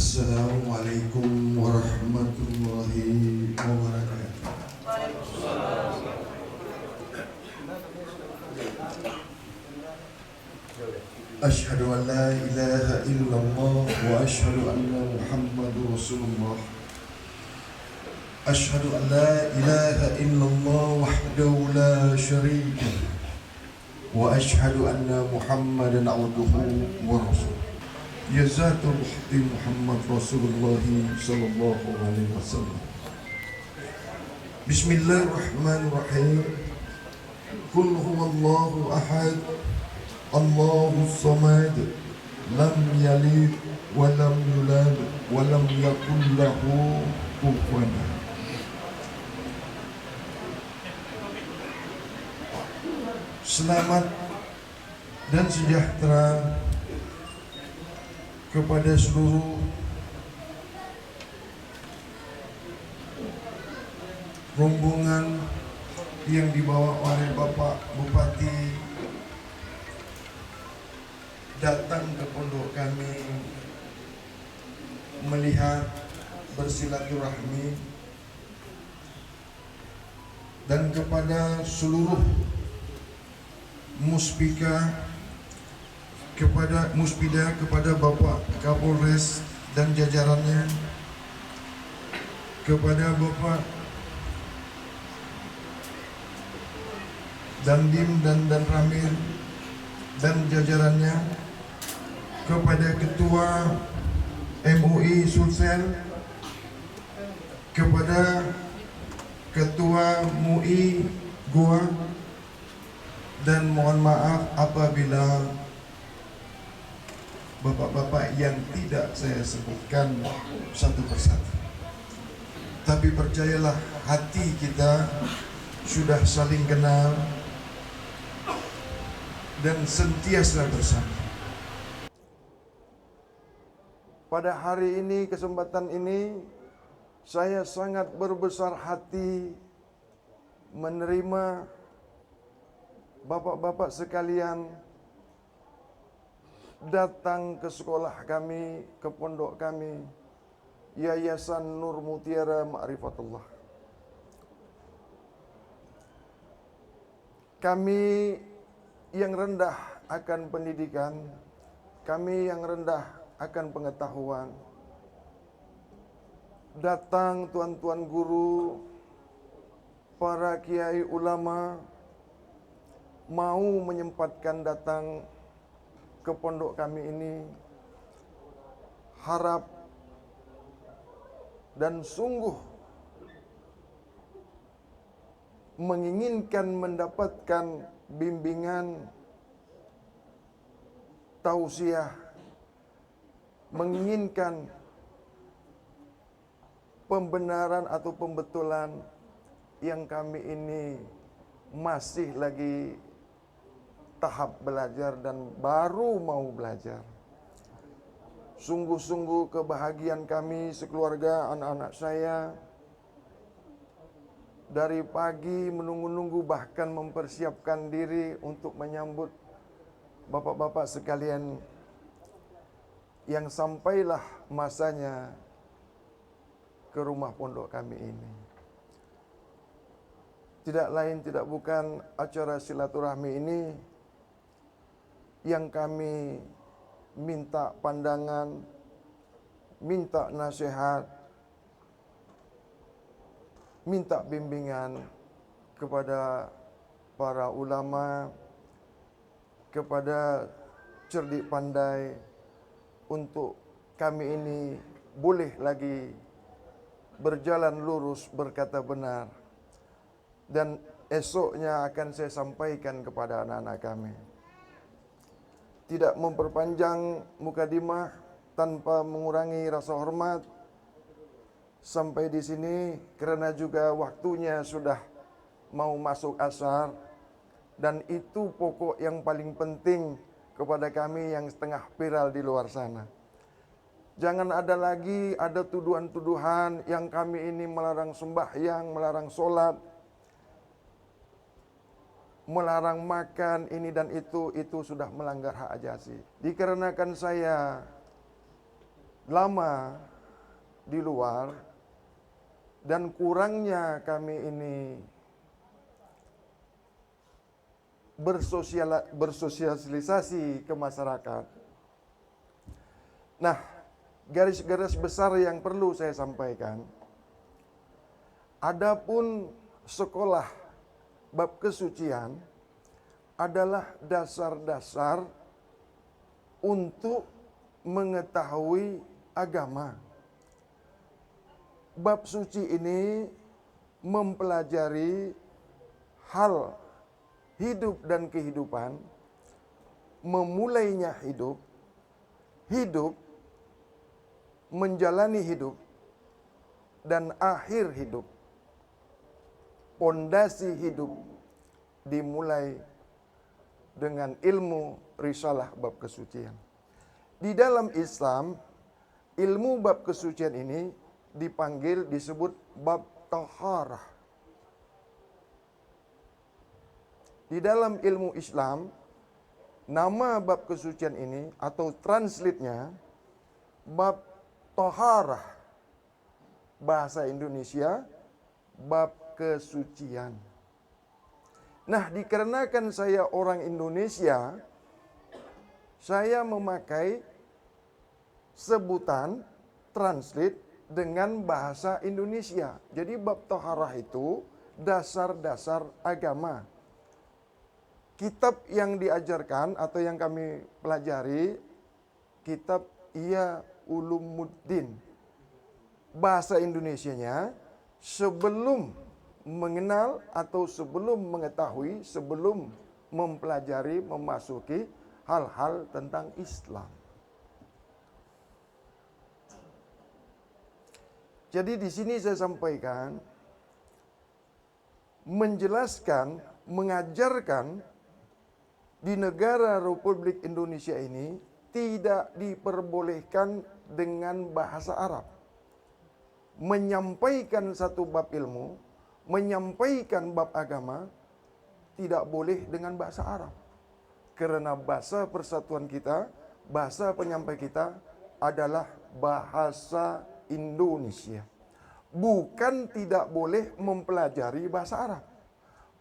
Assalamualaikum warahmatullahi wabarakatuh. Asyhadu an la ilaha illallah wa asyhadu anna Muhammadur Rasulullah. Asyhadu an la ilaha illallah wahdahu la syarika lah. Wa asyhadu anna Muhammadan abduhu wa rasuluh. Ya zatul hati Muhammad Rasulullah sallallahu alaihi wasallam. Bismillahirrahmanirrahim. Qul huwallahu ahad, Allahus samad, lam yalid wa lam yulad wa lam yakul lahu kufuwan ahad. Selamat dan sejahtera kepada seluruh rombongan yang dibawa oleh Bapak Bupati datang ke pondok kami melihat, bersilaturahmi, dan kepada seluruh muspika, kepada Muspida, kepada Bapak Kapolres dan jajarannya, kepada Bapak Dandim dan Ramil dan jajarannya, kepada Ketua MUI Sulsel, kepada Ketua MUI Goa, dan mohon maaf apabila bapak-bapak yang tidak saya sebutkan satu persatu. Tapi percayalah, hati kita sudah saling kenal dan sentiasa bersama. Pada hari ini, kesempatan ini, saya sangat berbesar hati menerima bapak-bapak sekalian datang ke sekolah kami, ke pondok kami, Yayasan Nur Mutiara Ma'rifatullah. Kami yang rendah akan pendidikan, kami yang rendah akan pengetahuan, datang tuan-tuan guru, para kiai ulama, mau menyempatkan datang ke pondok kami ini, harap dan sungguh menginginkan mendapatkan bimbingan, tausiah, menginginkan pembenaran atau pembetulan yang kami ini masih lagi tahap belajar dan baru mau belajar. Sungguh-sungguh kebahagiaan kami sekeluarga, anak-anak saya, dari pagi menunggu-nunggu, bahkan mempersiapkan diri untuk menyambut bapak-bapak sekalian yang sampailah masanya ke rumah pondok kami ini. Tidak lain tidak bukan acara silaturahmi ini yang kami minta pandangan, minta nasihat, minta bimbingan kepada para ulama, kepada cerdik pandai, untuk kami ini boleh lagi berjalan lurus, berkata benar. Dan esoknya akan saya sampaikan kepada anak-anak kami. Tidak memperpanjang mukadimah tanpa mengurangi rasa hormat sampai di sini, karena juga waktunya sudah mau masuk asar, dan itu pokok yang paling penting kepada kami yang setengah viral di luar sana. Jangan ada lagi ada tuduhan-tuduhan yang kami ini melarang sembahyang, melarang sholat, melarang makan ini dan itu sudah melanggar hak ajasi. Dikarenakan saya lama di luar dan kurangnya kami ini bersosialisasi ke masyarakat. Nah, garis-garis besar yang perlu saya sampaikan, adapun sekolah bab kesucian adalah dasar-dasar untuk mengetahui agama. Bab suci ini mempelajari hal hidup dan kehidupan, memulainya hidup, hidup, menjalani hidup, dan akhir hidup. Pondasi hidup dimulai dengan ilmu risalah bab kesucian. Di dalam Islam, ilmu bab kesucian ini disebut bab taharah. Di dalam ilmu Islam, nama bab kesucian ini atau translate-nya bab taharah. Bahasa Indonesia, bab kesucian. Nah, dikarenakan saya orang Indonesia, saya memakai sebutan translate dengan bahasa Indonesia. Jadi bab taharah itu dasar-dasar agama. Kitab yang diajarkan atau yang kami pelajari, kitab Ihya Ulumuddin. Bahasa Indonesianya, sebelum mengenal atau sebelum mengetahui, sebelum mempelajari, memasuki hal-hal tentang Islam. Jadi di sini saya sampaikan, menjelaskan, mengajarkan di negara Republik Indonesia ini tidak diperbolehkan dengan bahasa Arab. Menyampaikan satu bab ilmu, menyampaikan bab agama, tidak boleh dengan bahasa Arab. Karena bahasa persatuan kita, bahasa penyampai kita adalah bahasa Indonesia. Bukan tidak boleh mempelajari bahasa Arab.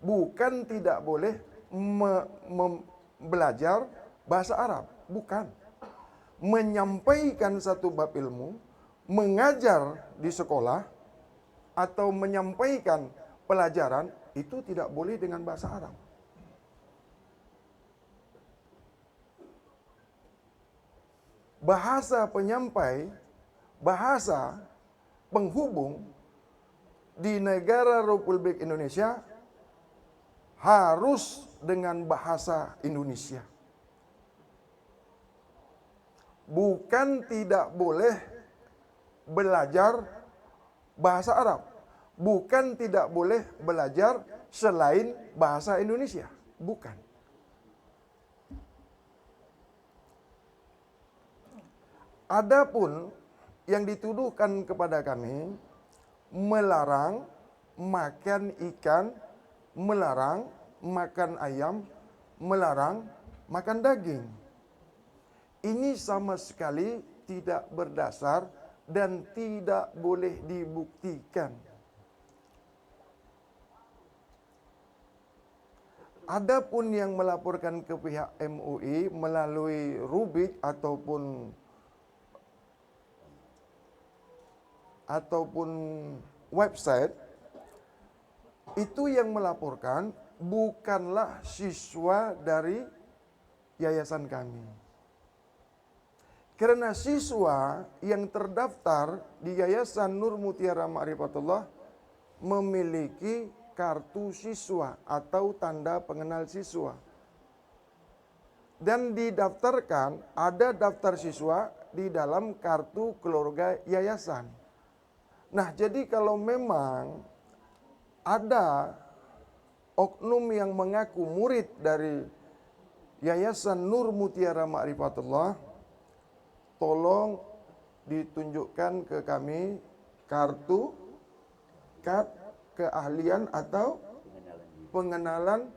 Bukan tidak boleh belajar bahasa Arab, bukan. Menyampaikan satu bab ilmu, mengajar di sekolah, atau menyampaikan pelajaran, itu tidak boleh dengan bahasa Arab. Bahasa penyampai, bahasa penghubung di negara Republik Indonesia harus dengan bahasa Indonesia. Bukan tidak boleh belajar bahasa Arab. Bukan tidak boleh belajar selain bahasa Indonesia. Bukan. Adapun yang dituduhkan kepada kami, melarang makan ikan, melarang makan ayam, melarang makan daging. Ini sama sekali tidak berdasar dan tidak boleh dibuktikan. Adapun yang melaporkan ke pihak MUI melalui Rubik ataupun website, itu yang melaporkan bukanlah siswa dari yayasan kami. Karena siswa yang terdaftar di Yayasan Nur Mutiara Ma'rifatullah memiliki kartu siswa atau tanda pengenal siswa. Dan didaftarkan, ada daftar siswa di dalam kartu keluarga yayasan. Nah, jadi kalau memang ada oknum yang mengaku murid dari Yayasan Nur Mutiara Ma'rifatullah, tolong ditunjukkan ke kami kartu, kad keahlian atau pengenalan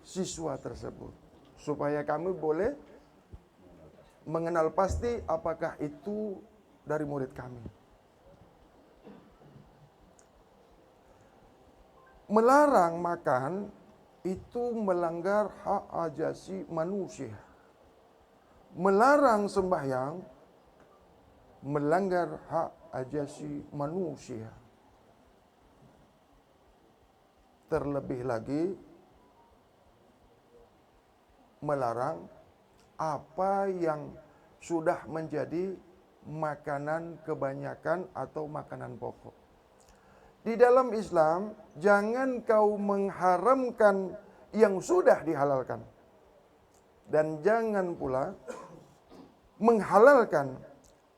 siswa tersebut. Supaya kami boleh mengenal pasti apakah itu dari murid kami. Melarang makan itu melanggar hak asasi manusia. Melarang sembahyang melanggar hak asasi manusia. Terlebih lagi melarang apa yang sudah menjadi makanan kebanyakan atau makanan pokok. Di dalam Islam, jangan kau mengharamkan yang sudah dihalalkan. Dan jangan pula menghalalkan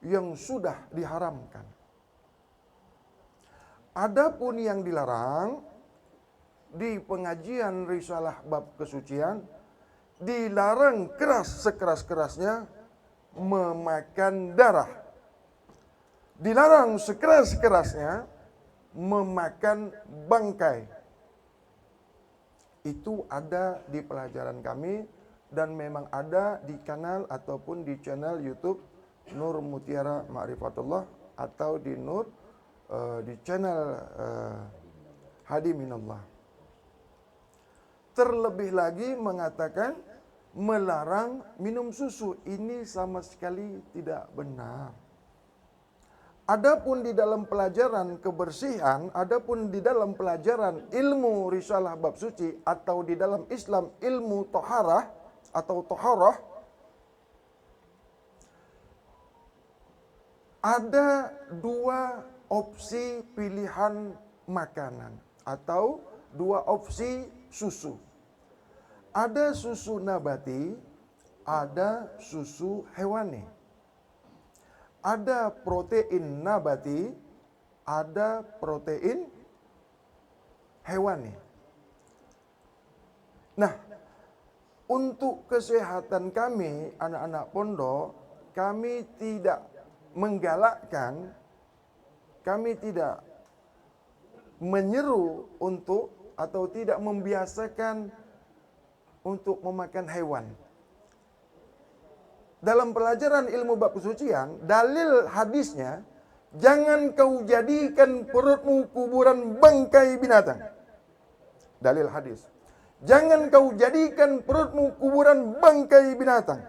yang sudah diharamkan. Adapun yang dilarang di pengajian risalah bab kesucian, dilarang keras sekeras-kerasnya memakan darah. Dilarang sekeras-kerasnya memakan bangkai. Itu ada di pelajaran kami dan memang ada di kanal ataupun di channel YouTube Nur Mutiara Ma'rifatullah atau di di channel Hadi Minallah. Terlebih lagi mengatakan melarang minum susu. Ini sama sekali tidak benar. Adapun di dalam pelajaran kebersihan, adapun di dalam pelajaran ilmu risalah bab suci atau di dalam Islam ilmu toharah atau toharah, ada dua opsi pilihan makanan atau dua opsi susu. Ada susu nabati, ada susu hewani. Ada protein nabati, ada protein hewani. Nah, untuk kesehatan kami, anak-anak pondok, kami tidak menggalakkan, kami tidak menyeru untuk atau tidak membiasakan untuk memakan hewan. Dalam pelajaran ilmu bab kesucian, dalil hadisnya, jangan kau jadikan perutmu kuburan bangkai binatang. Dalil hadis. Jangan kau jadikan perutmu kuburan bangkai binatang.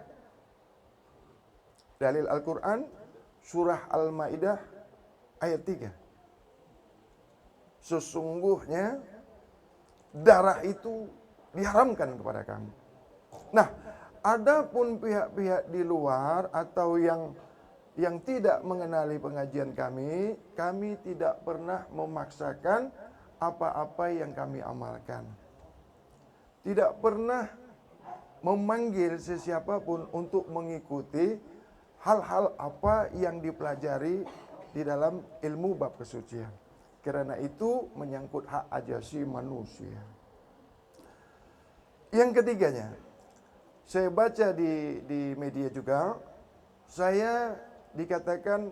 Dalil Al-Quran, surah Al-Ma'idah, ayat 3. Sesungguhnya darah itu diharamkan kepada kamu. Nah, adapun pihak-pihak di luar atau yang tidak mengenali pengajian kami tidak pernah memaksakan apa-apa yang kami amalkan. Tidak pernah memanggil sesiapapun untuk mengikuti hal-hal apa yang dipelajari di dalam ilmu bab kesucian. Karena itu menyangkut hak asasi manusia. Yang ketiganya, saya baca di media juga, saya dikatakan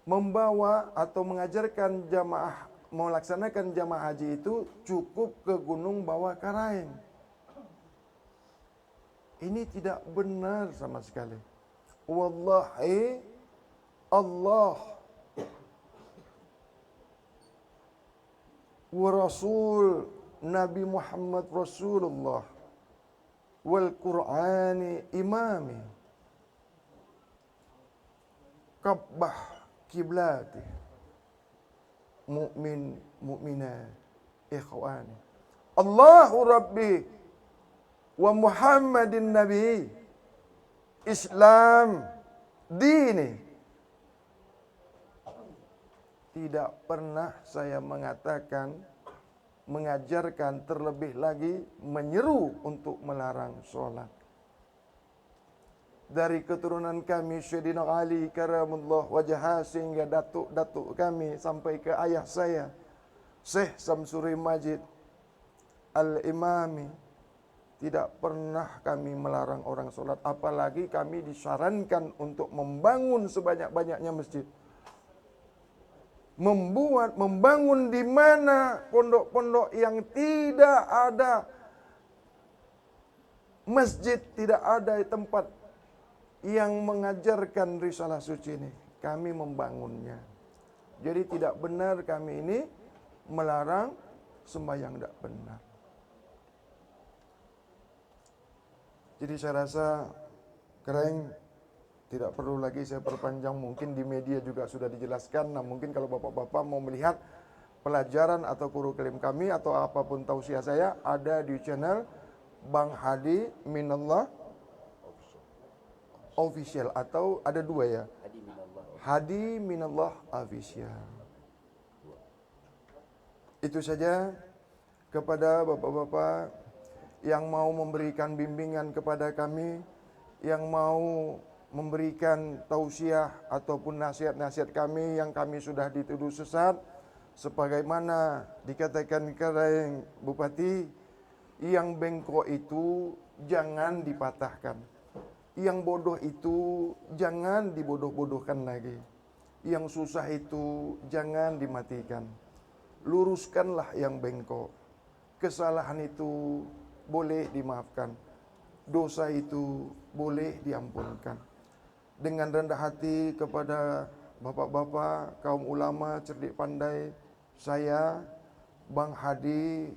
membawa atau mengajarkan jamaah melaksanakan jamaah haji itu cukup ke gunung bawa karain. Ini tidak benar sama sekali. Wallahi Allah wa Rasul Nabi Muhammad Rasulullah wal Qur'ani imami kabbah kiblati mu'min mu'minat ikhwani Allahu Rabbi wa Muhammadin Nabi Islam dini. Tidak pernah saya mengatakan, mengajarkan, terlebih lagi menyeru untuk melarang sholat. Dari keturunan kami Sayyidina Ali karamullah wajah sehingga datuk-datuk kami sampai ke ayah saya Syekh Samsuri Majid Al-Imami, tidak pernah kami melarang orang sholat. Apalagi kami disarankan untuk membangun sebanyak-banyaknya masjid. Membangun di mana pondok-pondok yang tidak ada masjid, tidak ada tempat yang mengajarkan risalah suci ini, kami membangunnya. Jadi tidak benar kami ini melarang sembahyang tidak benar. Jadi saya rasa keren, tidak perlu lagi saya perpanjang, mungkin di media juga sudah dijelaskan. Nah mungkin kalau bapak-bapak mau melihat pelajaran atau kurikulum kami atau apapun tausiah saya, ada di channel Bang Hadi Minallah Official, atau ada dua ya, Hadi Minallah Official. Itu saja kepada bapak-bapak yang mau memberikan bimbingan kepada kami, yang mau memberikan tausiah ataupun nasihat-nasihat kami yang kami sudah dituduh sesat, sebagaimana dikatakan oleh Bupati, yang bengkok itu jangan dipatahkan, yang bodoh itu jangan dibodoh-bodohkan lagi, yang susah itu jangan dimatikan, luruskanlah yang bengkok. Kesalahan itu boleh dimaafkan, dosa itu boleh diampunkan. Dengan rendah hati kepada bapak-bapak, kaum ulama cerdik pandai, saya Bang Hadi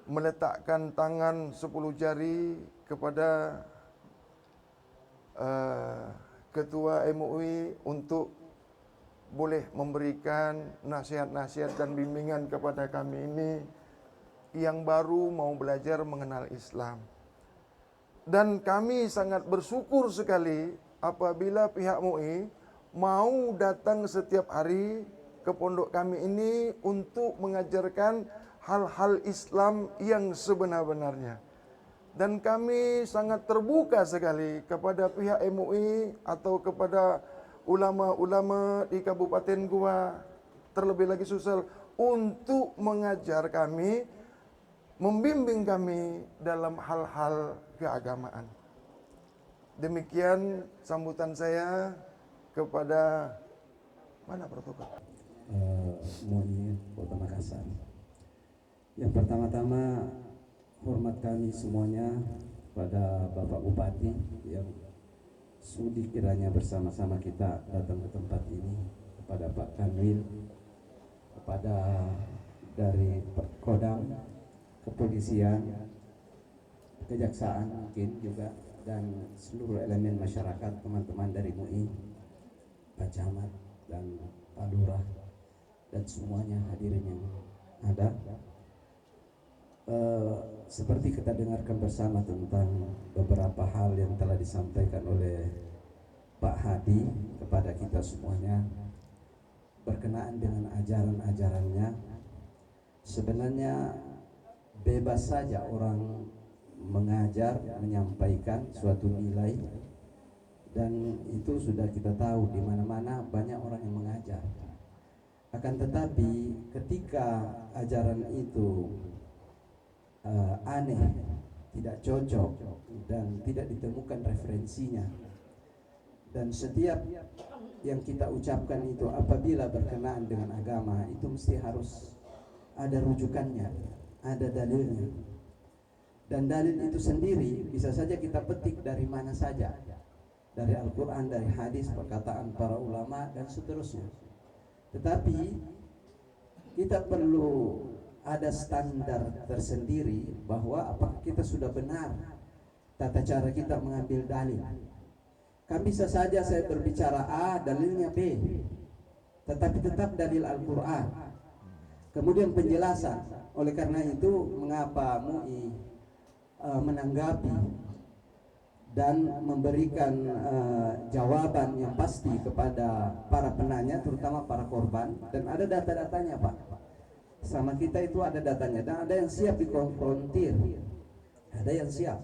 meletakkan tangan 10 jari kepada Ketua MUI untuk boleh memberikan nasihat-nasihat dan bimbingan kepada kami ini yang baru mau belajar mengenal Islam. Dan kami sangat bersyukur sekali apabila pihak MUI mau datang setiap hari ke pondok kami ini untuk mengajarkan hal-hal Islam yang sebenar-benarnya. Dan kami sangat terbuka sekali kepada pihak MUI atau kepada ulama-ulama di Kabupaten Goa, terlebih lagi Sulsel, untuk mengajar kami, membimbing kami dalam hal-hal keagamaan. Demikian sambutan saya kepada mana protokol? MUI Kota Makassar. Yang pertama-tama hormat kami semuanya pada Bapak Bupati yang sudi kiranya bersama-sama kita datang ke tempat ini, kepada Pak Kanwil, kepada dari Kodam, kepolisian, kejaksaan mungkin juga, dan seluruh elemen masyarakat, teman-teman dari MUI, Pak Camat dan Pak Lurah dan semuanya hadirin yang ada. Seperti kita dengarkan bersama tentang beberapa hal yang telah disampaikan oleh Pak Hadi kepada kita semuanya berkenaan dengan ajaran-ajarannya. Sebenarnya bebas saja orang mengajar, menyampaikan suatu nilai, dan itu sudah kita tahu di mana-mana banyak orang yang mengajar. Akan tetapi ketika ajaran itu aneh, tidak cocok dan tidak ditemukan referensinya, dan setiap yang kita ucapkan itu apabila berkenaan dengan agama itu mesti harus ada rujukannya, ada dalilnya, dan dalil itu sendiri bisa saja kita petik dari mana saja, dari Al-Quran, dari hadis, perkataan para ulama dan seterusnya. Tetapi kita perlu ada standar tersendiri bahwa apakah kita sudah benar tata cara kita mengambil dalil. Kan bisa saja saya berbicara A, dalilnya B, tetapi tetap dalil Al-Quran. Kemudian penjelasan. Oleh karena itu mengapa MUI menanggapi dan memberikan jawaban yang pasti kepada para penanya, terutama para korban, dan ada data-datanya Pak. Sama kita itu ada datanya, dan ada yang siap dikonfrontir, ada yang siap,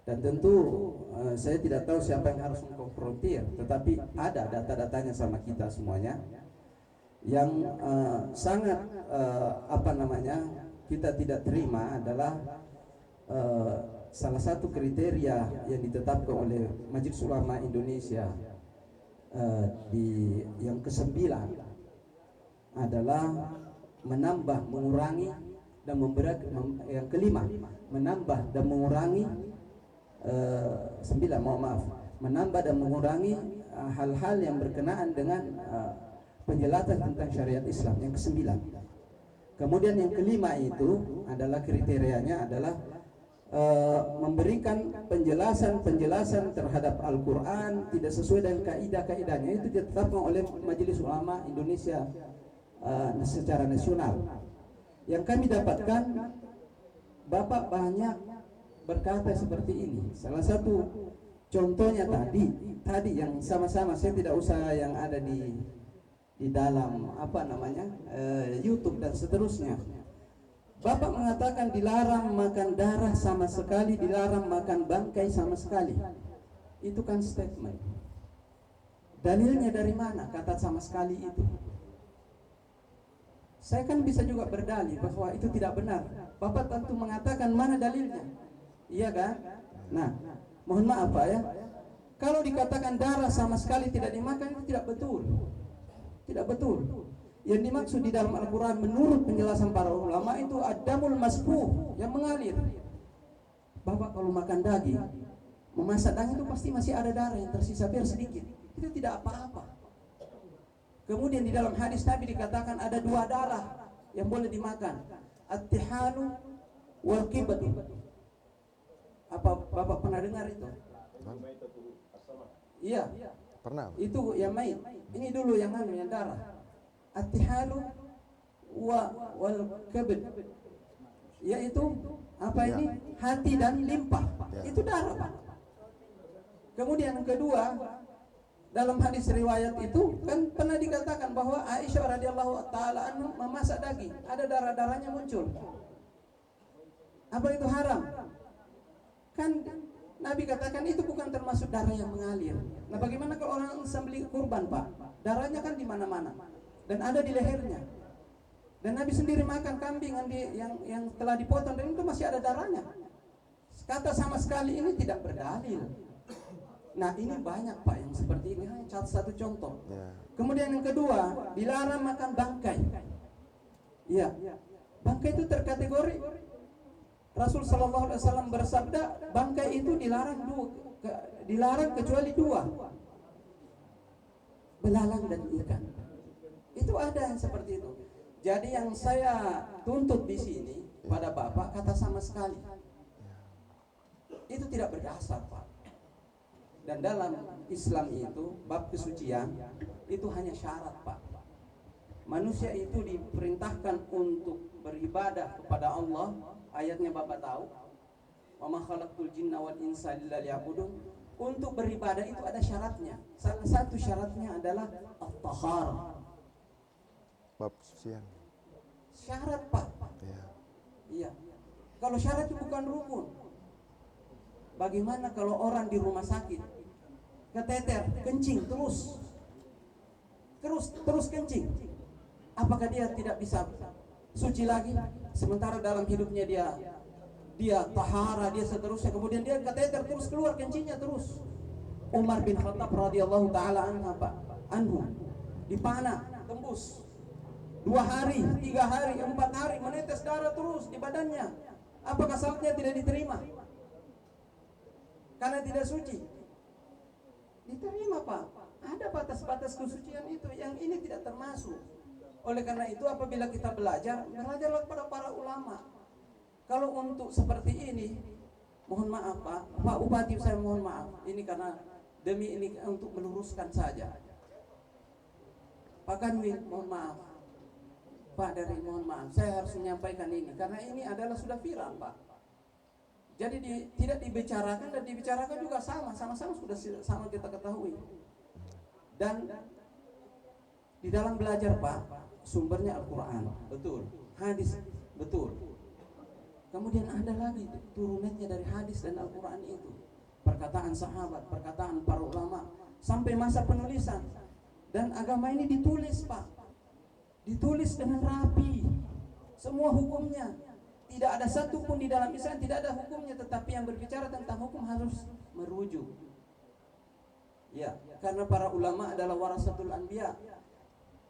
dan tentu saya tidak tahu siapa yang harus mengkonfrontir, tetapi ada data-datanya sama kita semuanya yang sangat kita tidak terima adalah salah satu kriteria yang ditetapkan oleh Majelis Ulama Indonesia di yang ke-9 adalah menambah, mengurangi dan yang kelima, menambah dan mengurangi 9, mohon maaf, menambah dan mengurangi hal-hal yang berkenaan dengan penjelasan tentang syariat Islam. Yang ke-9. Kemudian yang kelima itu adalah kriterianya adalah memberikan penjelasan terhadap Al-Quran tidak sesuai dengan kaidah-kaidahnya, itu ditetapkan oleh Majelis Ulama Indonesia secara nasional. Yang kami dapatkan, Bapak banyak berkata seperti ini. Salah satu contohnya tadi yang sama-sama, saya tidak usah yang ada di dalam YouTube dan seterusnya. Bapak mengatakan dilarang makan darah sama sekali, dilarang makan bangkai sama sekali. Itu kan statement. Dalilnya dari mana kata sama sekali itu? Saya kan bisa juga berdalil bahwa itu tidak benar. Bapak tentu mengatakan mana dalilnya. Iya kan? Nah, mohon maaf Pak ya. Kalau dikatakan darah sama sekali tidak dimakan, itu tidak betul. Tidak betul. Yang dimaksud di dalam Al-Quran menurut penjelasan para ulama itu adamul masfuh, yang mengalir. Bapak kalau makan daging, memasak daging itu pasti masih ada darah yang tersisa biar sedikit. Itu tidak apa-apa. Kemudian di dalam hadis Nabi dikatakan ada 2 darah yang boleh dimakan, at-tihanu wal qibatu. Apa Bapak pernah dengar itu? Iya. Pernah. Itu yang main. Ini dulu yang darah. At-tihanu wal kabid, yaitu apa ini? Hati dan limpa. Itu darah, Pak. Kemudian yang kedua, dalam hadis riwayat itu kan pernah dikatakan bahwa Aisyah radhiyallahu taala anha memasak daging, ada darah-darahnya muncul. Apa itu haram? Kan Nabi katakan itu bukan termasuk darah yang mengalir. Nah, bagaimana kalau orang sembelih kurban, Pak? Darahnya kan di mana-mana dan ada di lehernya. Dan Nabi sendiri makan kambing yang telah dipotong dan itu masih ada darahnya. Kata sama sekali ini tidak berdalil. Nah, ini banyak Pak yang seperti ini, hanya satu contoh. Kemudian yang kedua, dilarang makan bangkai. Iya, bangkai itu terkategori Rasul Shallallahu Alaihi Wasallam bersabda, bangkai itu dilarang kecuali 2, belalang dan ikan. Itu ada yang seperti itu. Jadi yang saya tuntut di sini pada Bapak kata sama sekali itu tidak berdasar, Pak. Dan dalam Islam itu bab kesucian itu hanya syarat, Pak. Manusia itu diperintahkan untuk beribadah kepada Allah. Ayatnya Bapak tahu, wa ma khalaqtul jinna wal insa illa liya'budun. Untuk beribadah itu ada syaratnya. Salah satu syaratnya adalah at-taharah. Bab kesucian. Syarat, Pak. Iya. Kalau syarat itu bukan rukun. Bagaimana kalau orang di rumah sakit keteter, kencing terus kencing? Apakah dia tidak bisa suci lagi? Sementara dalam hidupnya dia tahara, dia seterusnya, kemudian dia keteter terus keluar kencingnya terus. Umar bin Khattab radhiyallahu taala anhu dipanah tembus 2 hari, 3 hari, 4 hari menetes darah terus di badannya. Apakah salatnya tidak diterima? Karena tidak suci. Diterima, Pak. Ada batas-batas kesucian itu yang ini tidak termasuk. Oleh karena itu apabila kita belajarlah kepada para ulama. Kalau untuk seperti ini, mohon maaf Pak Bupati, saya mohon maaf. Ini karena demi ini untuk meluruskan saja. Pak Kanwil, mohon maaf. Pak Dari, mohon maaf. Saya harus menyampaikan ini karena ini adalah sudah viral, Pak. Jadi tidak dibicarakan dan dibicarakan juga sama-sama sudah sama kita ketahui. Dan di dalam belajar, Pak, sumbernya Al-Quran, betul. Hadis, betul. Kemudian ada lagi turunannya dari hadis dan Al-Quran itu. Perkataan sahabat, perkataan para ulama, sampai masa penulisan. Dan agama ini ditulis, Pak. Ditulis dengan rapi. Semua hukumnya. Tidak ada satu pun di dalam Islam tidak ada hukumnya, tetapi yang berbicara tentang hukum harus merujuk. Ya, karena para ulama adalah warasatul anbiya.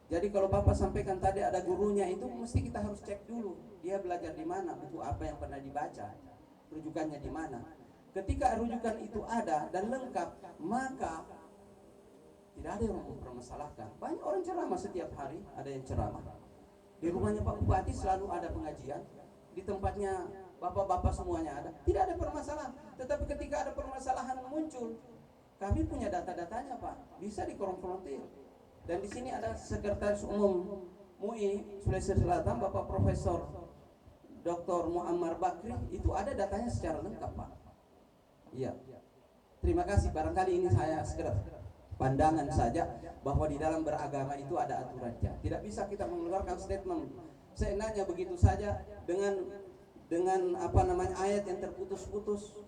Jadi kalau Bapak sampaikan tadi ada gurunya, itu mesti kita harus cek dulu. Dia belajar di mana, buku apa yang pernah dibaca, rujukannya di mana. Ketika rujukan itu ada dan lengkap, maka tidak ada yang mempermasalahkan. Banyak orang ceramah setiap hari, ada yang ceramah. Di rumahnya Pak Bupati selalu ada pengajian, di tempatnya bapak-bapak semuanya ada. Tidak ada permasalahan. Tetapi ketika ada permasalahan muncul, kami punya data-datanya Pak, bisa dikonfrontir. Dan di sini ada Sekretaris Umum MUI Sulawesi Selatan, Bapak Profesor Dr. Muammar Bakri, itu ada datanya secara lengkap Pak. Iya. Terima kasih. Barangkali ini saya sekedar pandangan saja bahwa di dalam beragama itu ada aturannya. Tidak bisa kita mengeluarkan statement seenaknya begitu saja dengan ayat yang terputus-putus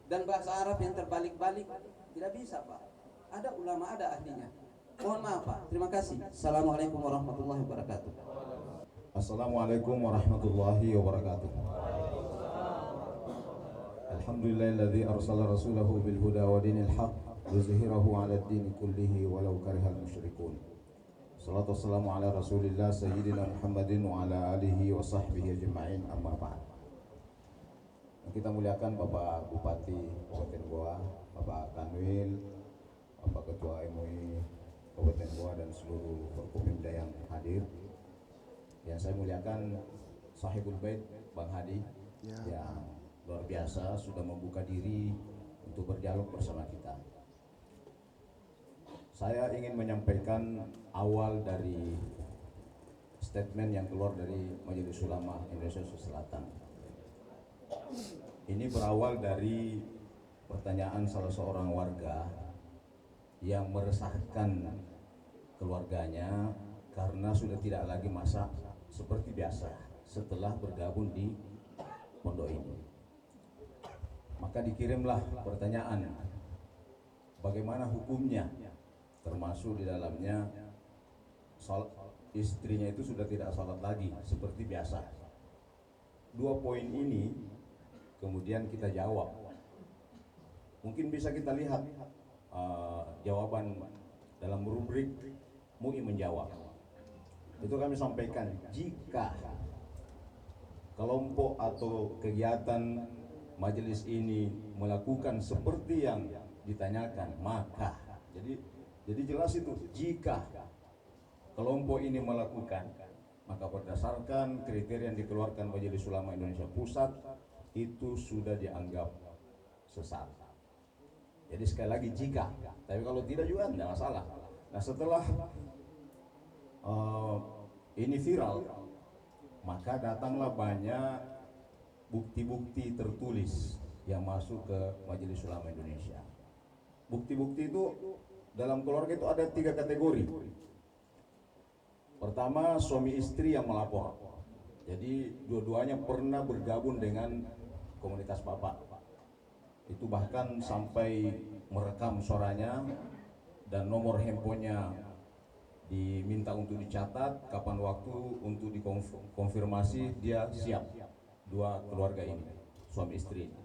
dan bahasa Arab yang terbalik-balik. Tidak bisa Pak. Ada ulama, ada ahlinya. Mohon maaf Pak. Terima kasih. Assalamualaikum warahmatullahi wabarakatuh. Assalamualaikum warahmatullahi wabarakatuh. Alhamdulillahilladzi arsala rasulahu bil huda wa dinil haq yuzhirahu 'ala ad-din kullihi walau karihal musyrikun. Salatu wassalamu ala Rasulillah sayyidina Muhammadin wa ala alihi wa sahbihi ajma'in, amma ba'd. Kita muliakan Bapak Bupati Kabupaten Goa, Bapak Kanwil, Bapak Ketua MUI Kabupaten Goa dan seluruh Forkopimda yang hadir. Yang saya muliakan Sahibul Bait Bang Hadi yang luar biasa sudah membuka diri untuk berdialog bersama kita. Saya ingin menyampaikan awal dari statement yang keluar dari Majelis Ulama Indonesia Selatan. Ini berawal dari pertanyaan salah seorang warga yang meresahkan keluarganya karena sudah tidak lagi masak seperti biasa setelah bergabung di pondok ini. Maka dikirimlah pertanyaan, bagaimana hukumnya, termasuk di dalamnya istrinya itu sudah tidak salat lagi seperti biasa. Dua poin ini kemudian kita jawab. Mungkin bisa kita lihat jawaban dalam rubrik MUI menjawab. Itu kami sampaikan, jika kelompok atau kegiatan majelis ini melakukan seperti yang ditanyakan, maka jadi jelas itu, jika kelompok ini melakukan, maka berdasarkan kriteria yang dikeluarkan Majelis Ulama Indonesia Pusat, itu sudah dianggap sesat. Jadi sekali lagi jika, tapi kalau tidak juga tidak masalah. Nah setelah ini viral, maka datanglah banyak bukti-bukti tertulis yang masuk ke Majelis Ulama Indonesia. Bukti-bukti itu dalam keluarga itu ada 3 kategori. Pertama, suami istri yang melapor. Jadi dua-duanya pernah bergabung dengan komunitas Bapak. Itu bahkan sampai merekam suaranya dan nomor handphonenya diminta untuk dicatat, kapan waktu untuk dikonfirmasi dia siap. Dua keluarga ini, suami istri ini.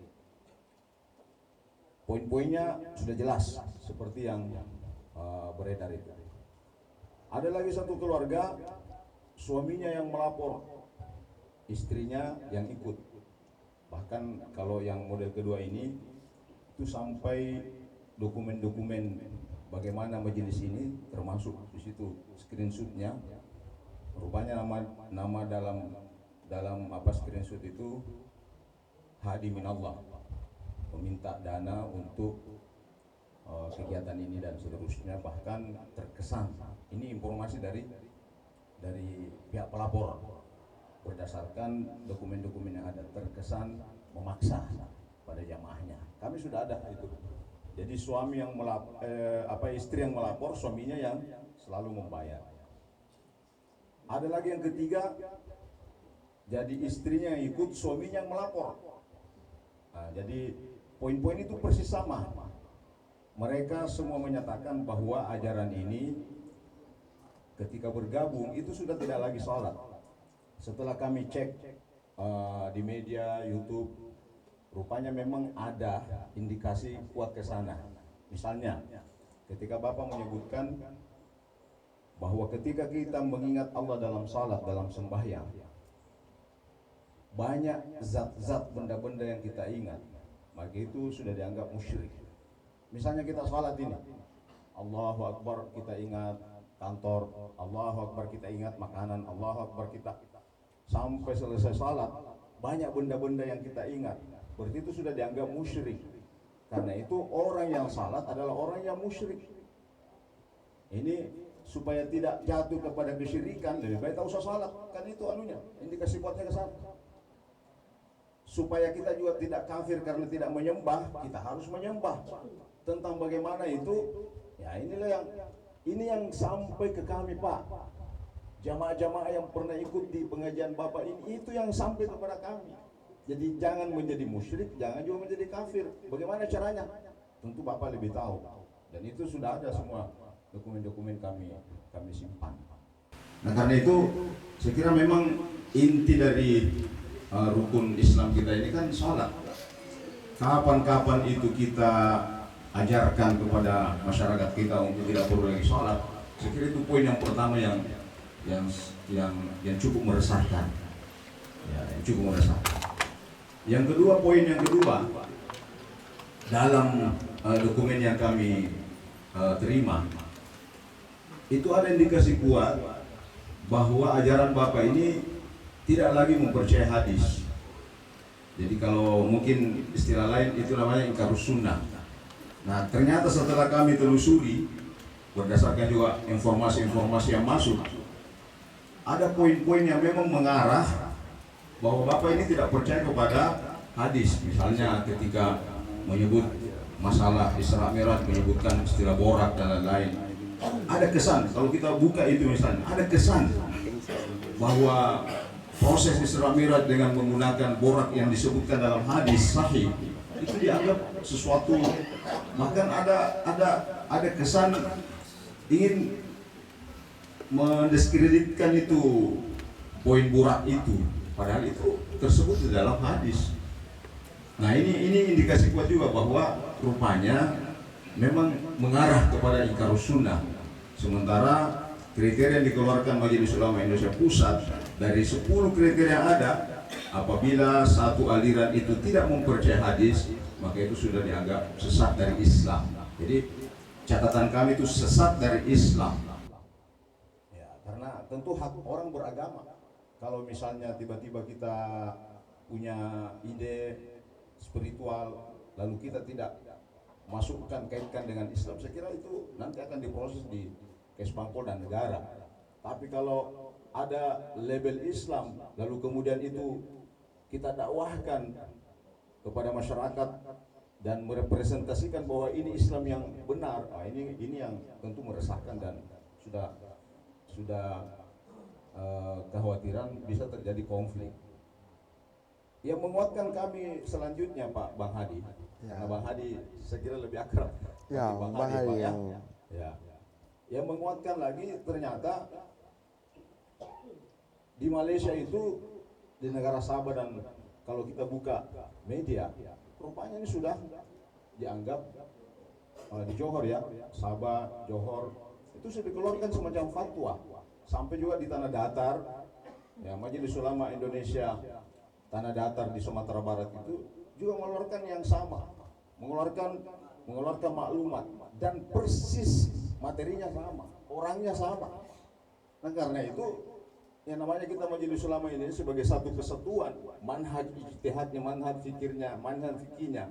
Poin-poinnya sudah jelas seperti yang beredar itu. Ada lagi satu keluarga, suaminya yang melapor, istrinya yang ikut. Bahkan kalau yang model kedua ini itu sampai dokumen-dokumen bagaimana majelis ini, termasuk di situ screenshotnya. Rupanya nama dalam screenshot itu Hadi Minallah, meminta dana untuk kegiatan ini dan seterusnya. Bahkan terkesan, ini informasi dari pihak pelapor, berdasarkan dokumen-dokumen yang ada, terkesan memaksa pada jamaahnya. Kami sudah ada itu. Jadi suami yang istri yang melapor, suaminya yang selalu membayar. Ada lagi yang ketiga, jadi istrinya yang ikut, suaminya yang melapor. Nah, jadi poin-poin itu persis sama. Mereka semua menyatakan bahwa ajaran ini ketika bergabung itu sudah tidak lagi sholat. Setelah kami cek di media, YouTube, rupanya memang ada indikasi kuat ke sana. Misalnya, ketika Bapak menyebutkan bahwa ketika kita mengingat Allah dalam salat, dalam sembahyang, banyak zat-zat benda-benda yang kita ingat, maka itu sudah dianggap musyrik. Misalnya kita salat ini, Allahu Akbar, kita ingat kantor, Allahu Akbar, kita ingat makanan, Allahu Akbar, kita sampai selesai salat banyak benda-benda yang kita ingat, berarti itu sudah dianggap musyrik. Karena itu orang yang salat adalah orang yang musyrik. Ini supaya tidak jatuh kepada kesyirikan, lebih baik tak usah salat, kan itu anunya, indikasi kuatnya ke sana. Supaya kita juga tidak kafir karena tidak menyembah, kita harus menyembah. Tentang bagaimana itu, ya inilah yang sampai ke kami, Pak. Jamaah-jamaah yang pernah ikut di pengajian Bapak ini, itu yang sampai kepada kami. Jadi jangan menjadi musyrik, jangan juga menjadi kafir. Bagaimana caranya? Tentu Bapak lebih tahu. Dan itu sudah ada semua dokumen-dokumen kami simpan. Nah karena itu saya kira memang inti dari rukun Islam kita ini kan salat. Kapan-kapan itu kita ajarkan kepada masyarakat kita untuk tidak perlu lagi salat? Saya kira itu poin yang pertama yang cukup meresahkan. Ya, yang cukup meresahkan. Yang kedua, poin yang kedua dalam dokumen yang kami terima itu ada indikasi kuat bahwa ajaran Bapak ini tidak lagi mempercayai hadis. Jadi kalau mungkin istilah lain itu namanya ingkarus sunnah. Nah ternyata setelah kami telusuri berdasarkan juga informasi-informasi yang masuk, ada poin-poin yang memang mengarah bahwa Bapak ini tidak percaya kepada hadis. Misalnya ketika menyebut masalah Isra Mi'raj, menyebutkan istilah borak dan lain-lain. Ada kesan, kalau kita buka itu misalnya, ada kesan bahwa proses Isra Mi'raj dengan menggunakan borak yang disebutkan dalam hadis sahih itu dianggap sesuatu, bahkan ada kesan ingin mendiskreditkan itu poin borak itu, padahal itu tersebut di dalam hadis. Nah ini indikasi kuat juga bahwa rupanya memang mengarah kepada ingkarus sunnah. Sementara kriteria yang dikeluarkan Majelis Ulama Indonesia Pusat, dari 10 kriteria yang ada, apabila satu aliran itu tidak mempercayai hadis, maka itu sudah dianggap sesat dari Islam. Jadi catatan kami itu sesat dari Islam. Ya, karena tentu hak orang beragama. Kalau misalnya tiba-tiba kita punya ide spiritual, lalu kita tidak masukkan, kaitkan dengan Islam, saya kira itu nanti akan diproses di Kesbangpol dan negara. Tapi kalau ada label Islam, lalu kemudian itu kita dakwahkan kepada masyarakat dan merepresentasikan bahwa ini Islam yang benar, ini yang tentu meresahkan dan sudah kekhawatiran bisa terjadi konflik. Yang menguatkan kami selanjutnya Pak Bang Hadi, karena Bang Hadi saya kira lebih akrab. Ya, Bang Bang Hadi, Pak, Hadi ya. yang Ya. Yang menguatkan lagi ternyata di Malaysia itu, di negara Sabah, dan kalau kita buka media, rupanya ini sudah dianggap di Johor ya, Sabah, Johor, itu sudah dikeluarkan semacam fatwa. Sampai juga di Tanah Datar, ya Majelis Ulama Indonesia Tanah Datar di Sumatera Barat itu juga mengeluarkan yang sama, mengeluarkan maklumat dan persis materinya sama, orangnya sama. Nah karena itu yang namanya kita Majelis Ulama ini sebagai satu kesatuan, manhaj ijtihadnya, manhaj fikirnya, manhaj fikihnya,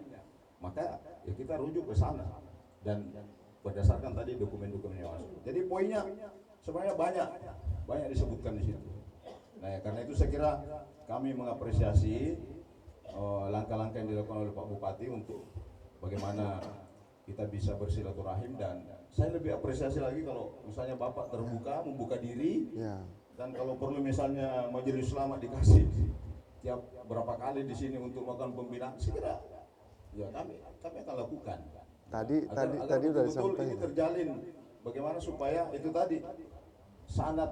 maka ya kita rujuk ke sana dan berdasarkan tadi dokumen-dokumen yang masuk. Jadi poinnya sebenarnya banyak disebutkan di situ. Nah ya, karena itu saya kira kami mengapresiasi langkah-langkah yang dilakukan oleh Pak Bupati untuk bagaimana kita bisa bersilaturahim, dan saya lebih apresiasi lagi kalau misalnya Bapak terbuka, membuka diri, ya. dan kalau perlu misalnya Majelis Ulama dikasih tiap berapa kali di sini untuk melakukan pembinaan, saya kira ya kami akan lakukan. Tadi Agar udah betul-betul disampaikan. ini terjalin, bagaimana supaya itu tadi sanad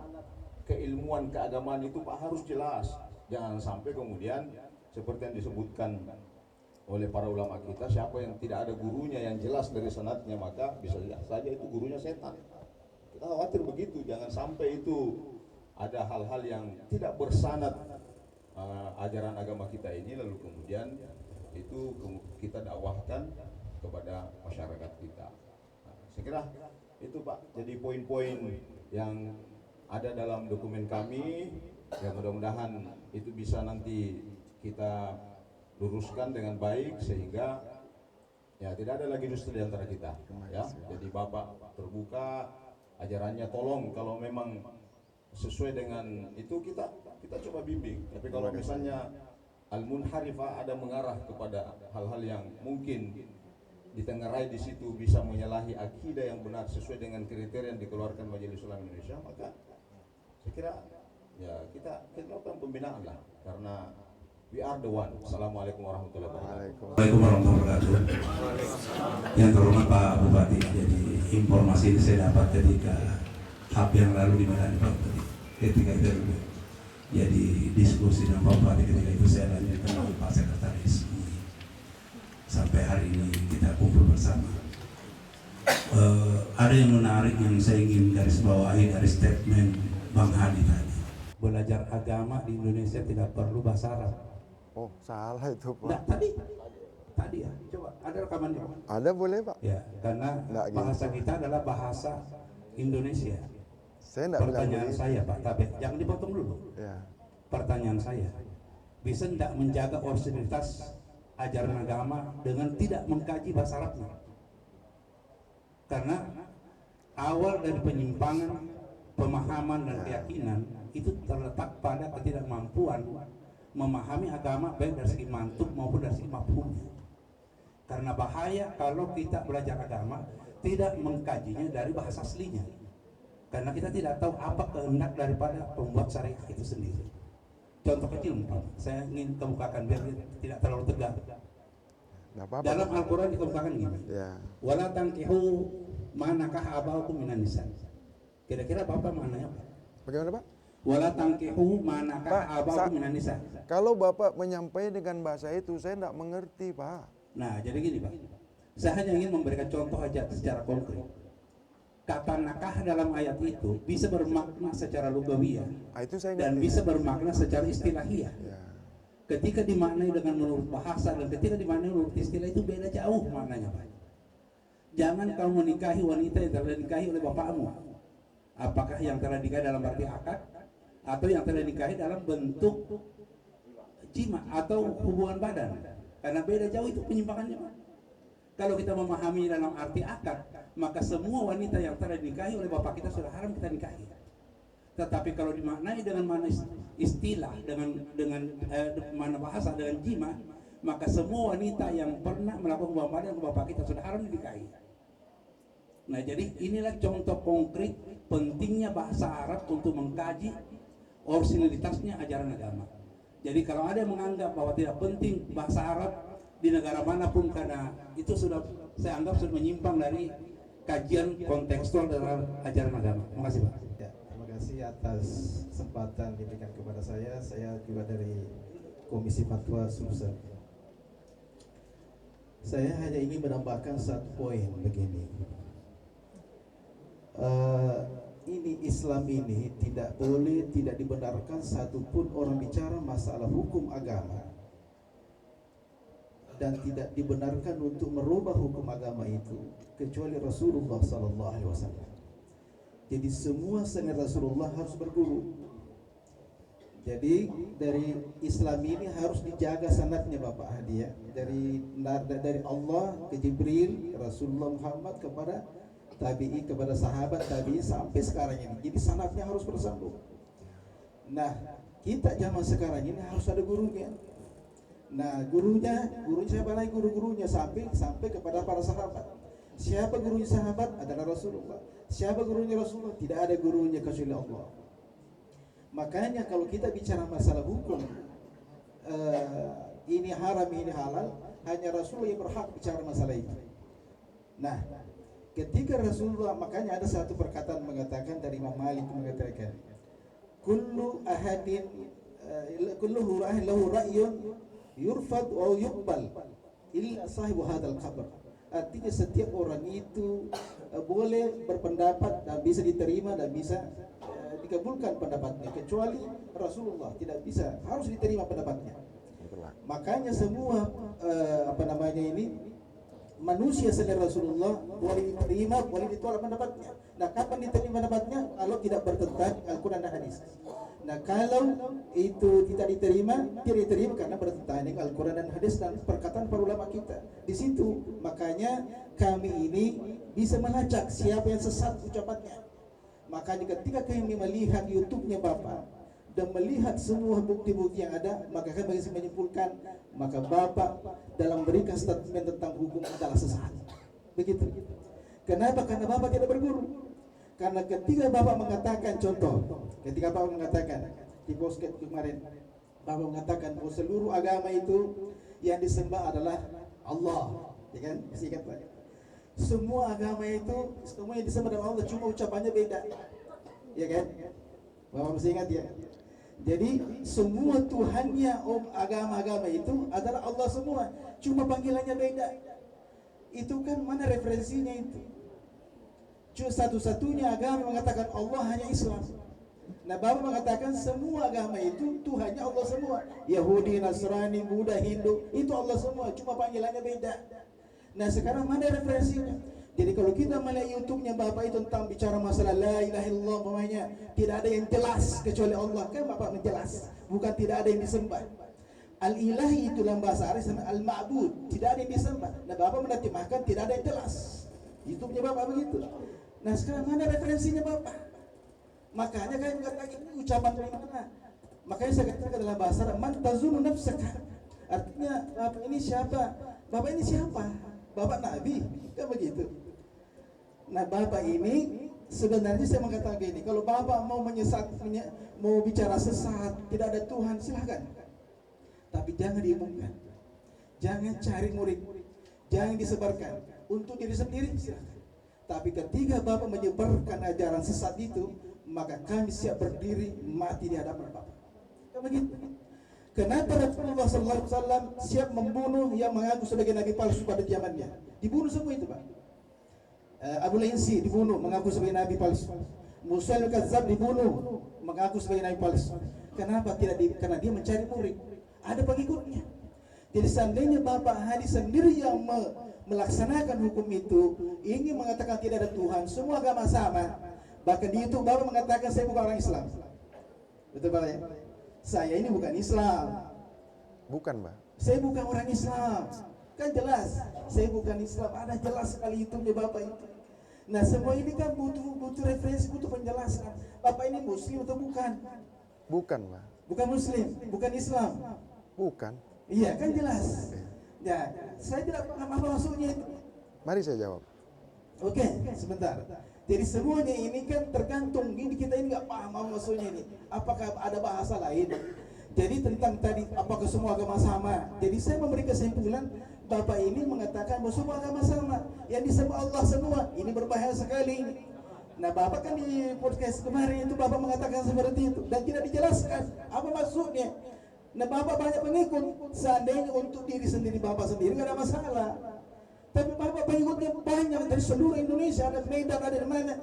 keilmuan keagamaan itu Pak harus jelas, jangan sampai kemudian seperti yang disebutkan oleh para ulama kita, siapa yang tidak ada gurunya yang jelas dari sanadnya, maka bisa saja itu gurunya setan. Kita khawatir begitu, jangan sampai itu ada hal-hal yang tidak bersanad ajaran agama kita ini, lalu kemudian itu kita dakwahkan kepada masyarakat kita. Nah, saya kira itu Pak, jadi poin-poin yang ada dalam dokumen kami, yang mudah-mudahan itu bisa nanti kita luruskan dengan baik sehingga ya tidak ada lagi dusta di antara kita ya. Jadi Bapak terbuka ajarannya, tolong kalau memang sesuai dengan itu kita coba bimbing. Tapi kalau misalnya al-munharifah ada mengarah kepada hal-hal yang mungkin ditengarai di situ bisa menyalahi akidah yang benar sesuai dengan kriteria yang dikeluarkan Majelis Ulama Indonesia, maka saya kira ya kita lakukan pembinaan lah, karena we are the one. Assalamualaikum warahmatullahi wabarakatuh. Assalamualaikum warahmatullahi wabarakatuh. Yang terhormat Pak Bupati, jadi informasi ini saya dapat ketika HAP yang lalu di Medan Pak Bupati. Ketika itu jadi diskusi dengan Pak Bupati, ketika itu saya lanjutkan dengan Pak Sekretaris. Sampai hari ini kita kumpul bersama. Ada yang menarik yang saya ingin garis bawahi dari statement Bang Hadi tadi. Belajar agama di Indonesia tidak perlu bahasa Arab. Oh, salah itu Pak. Nah, tadi ya, coba ada rekamannya Pak. Ada boleh Pak? Ya, karena Nggak gitu. bahasa kita adalah bahasa Indonesia. Saya enggak bilang Pertanyaan begitu. saya Pak, tapi jangan dipotong dulu. Ya. Pertanyaan saya, bisa tidak menjaga originalitas ajaran agama dengan tidak mengkaji bahasa Arabnya? Karena awal dari penyimpangan pemahaman dan keyakinan itu terletak pada ketidakmampuan memahami agama baik dari segi mantuk maupun dari segi mafhumnya. Karena bahaya kalau kita belajar agama tidak mengkajinya dari bahasa aslinya, karena kita tidak tahu apa kehendak daripada pembuat syariat itu sendiri. Contoh kecil Pak, saya ingin kemukakan biar tidak terlalu tegang. Nggak apa-apa. Dalam Al-Quran dikemukakan gini, Ya. wala tankihu manakah abaukum minan nisa. Kira-kira Bapak maknanya apa? Bagaimana Pak? Wala tankihu manakah Pak, abaukum minan nisa. Kalau Bapak menyampaikan dengan bahasa itu, saya enggak mengerti Pak. Nah, jadi gini Pak, saya hanya ingin memberikan contoh aja secara konkret. Kata nakah dalam ayat itu bisa bermakna secara lugawiyah Ah, itu saya dan ngerti. bisa bermakna secara istilahiyah. Ya. Ketika dimaknai dengan menurut bahasa dan ketika dimaknai menurut istilah itu beda jauh maknanya Pak. Jangan kamu menikahi wanita yang telah dinikahi oleh bapakmu. Apakah yang telah dinikahi dalam arti akad atau yang telah dinikahi dalam bentuk jima atau hubungan badan? Karena beda jauh itu penyimpangannya Pak. Kalau kita memahami dalam arti akad, maka semua wanita yang telah dinikahi oleh bapak kita sudah haram kita nikahi. Tetapi kalau dimaknai dengan mana istilah, dengan mana bahasa, dengan jima, maka semua wanita yang pernah melakukan hubungan badan ke bapak kita sudah haram dinikahi. Nah, jadi inilah contoh konkret pentingnya bahasa Arab untuk mengkaji originalitasnya ajaran agama. Jadi kalau ada yang menganggap bahwa tidak penting bahasa Arab di negara manapun karena itu sudah saya anggap sudah menyimpang dari kajian kontekstual dalam ajaran agama. Terima kasih Pak. Ya, terima kasih atas kesempatan diberikan kepada saya. Saya juga dari Komisi Fatwa Sumsel. Saya hanya ingin menambahkan satu poin begini. Ini Islam ini tidak boleh, tidak dibenarkan satupun orang bicara masalah hukum agama dan tidak dibenarkan untuk merubah hukum agama itu kecuali Rasulullah Sallallahu Alaihi Wasallam. Jadi semua selain Rasulullah harus berguru. Jadi dari Islam ini harus dijaga sanadnya Bapak Hadi ya. Dari Allah ke Jibril, Rasulullah Muhammad kepada tabi'i, kepada sahabat tabi'i sampai sekarang ini. Jadi sanadnya harus bersambung. Nah, kita zaman sekarang ini harus ada gurunya. Nah, gurunya siapa lagi? Guru-gurunya sampai kepada para sahabat. Siapa gurunya sahabat? Adalah Rasulullah. Siapa gurunya Rasulullah? Tidak ada gurunya kecuali Allah. Makanya kalau kita bicara masalah hukum, ini haram, ini halal, hanya Rasulullah yang berhak bicara masalah itu. Nah, ketika Rasulullah, makanya ada satu perkataan mengatakan dari Imam Malik mengatakan, kullu ahadin kulluhu lahu ra'yun yurfad wa yuqbal illa sahibu hadzal qabr. Artinya setiap orang itu boleh berpendapat dan bisa diterima dan bisa dikabulkan pendapatnya, kecuali Rasulullah tidak bisa, harus diterima pendapatnya. akhlak. Makanya semua manusia selain Rasulullah boleh diterima, boleh ditolak pendapatnya. Nah, kapan diterima pendapatnya? Kalau tidak bertentangan dengan Al-Quran dan hadis. Nah, kalau itu tidak diterima karena bertentangan dengan Al-Quran dan hadis dan perkataan para ulama kita. Di situ makanya kami ini bisa melacak siapa yang sesat ucapannya. Makanya ketika kami melihat YouTube-nya Bapak dan melihat semua bukti-bukti yang ada, maka kami bisa menyimpulkan, maka Bapak dalam memberikan statement tentang hukum adalah sesat. Begitu. Kenapa? Karena Bapak tidak berguru. Karena ketika Bapak mengatakan, ketika Bapak mengatakan di podcast kemarin, Bapak mengatakan bahwa seluruh agama itu yang disembah adalah Allah, ya kan? Singkat Pak. Semua agama itu, semua yang disembah adalah Allah, cuma ucapannya beda, ya kan? Bapak masih ingat ya? Jadi semua Tuhannya agama-agama itu adalah Allah semua, cuma panggilannya beda. Itu kan mana referensinya itu? Cuma satu-satunya agama mengatakan Allah hanya Islam. Nah, Bapak mengatakan semua agama itu Tuhannya Allah semua. Yahudi, Nasrani, Buddha, Hindu, itu Allah semua, cuma panggilannya beda. Nah, sekarang mana referensinya? Jadi kalau kita melihat YouTube-nya Bapak itu tentang bicara masalah la ilaha illallah, namanya tidak ada yang jelas kecuali Allah, kan Bapak menjelas, bukan tidak ada yang disembah. Al-ilahi itu dalam bahasa Arab sama al-ma'bud, tidak ada yang disembah. Nah, Bapak menerjemahkan tidak ada yang jelas. YouTube-nya Bapak begitu. Nah, sekarang mana referensinya Bapak? Makanya kalian mengatakan ini ucapan dari mana? Makanya saya katakan dalam bahasa Arab, man tazunu nafsaka. Artinya Bapak ini siapa? Bapak ini siapa? Bapak Nabi, kan begitu. Nah, Bapak ini sebenarnya saya mengatakan gini, kalau Bapak mau mau bicara sesat, tidak ada Tuhan, silahkan. Tapi jangan diumumkan, jangan cari murid, jangan disebarkan untuk diri sendiri, silahkan. Tapi ketika Bapak menyebarkan ajaran sesat itu, maka kami siap berdiri mati di hadapan Bapak. Kan begitu. Kenapa Rasulullah SAW siap membunuh yang mengaku sebagai nabi palsu pada zamannya? Dibunuh semua itu, Pak. Abu Lahisi dibunuh mengaku sebagai nabi palsu. Musailamatul Kadzdzab dibunuh mengaku sebagai nabi palsu. Kenapa karena dia mencari murid, ada pengikutnya. Jadi seandainya Bapak hadis sendiri yang melaksanakan hukum itu, ingin mengatakan tidak ada Tuhan, semua agama sama, bahkan di YouTube Bapak mengatakan saya bukan orang Islam. Betul Pak ya? Saya ini bukan Islam. Bukan, Pak. Saya bukan orang Islam. Kan jelas, saya bukan Islam. Ada jelas sekali YouTube-nya Bapak itu. Nah, semua ini kan butuh referensi, butuh penjelasan. Bapak ini Muslim atau bukan? Bukan, Pak. Bukan Muslim, bukan Islam. Bukan. Iya, kan jelas. Ya, saya tidak paham apa maksudnya itu. Mari saya jawab. Oke, sebentar. Jadi semuanya ini kan tergantung, ini kita ini nggak paham apa maksudnya ini. Apakah ada bahasa lain? Jadi tentang tadi, apakah semua agama sama? Jadi saya memberi kesimpulan, Bapak ini mengatakan bahwa semua agama sama, yang disembah Allah semua. Ini berbahaya sekali. Nah, Bapak kan di podcast kemarin itu Bapak mengatakan seperti itu dan tidak dijelaskan apa maksudnya. Nah, Bapak banyak pengikut, seandainya untuk diri sendiri Bapak sendiri nggak ada masalah. Tapi Bapak pengikutnya banyak dari seluruh Indonesia, ada Medan, ada di mana.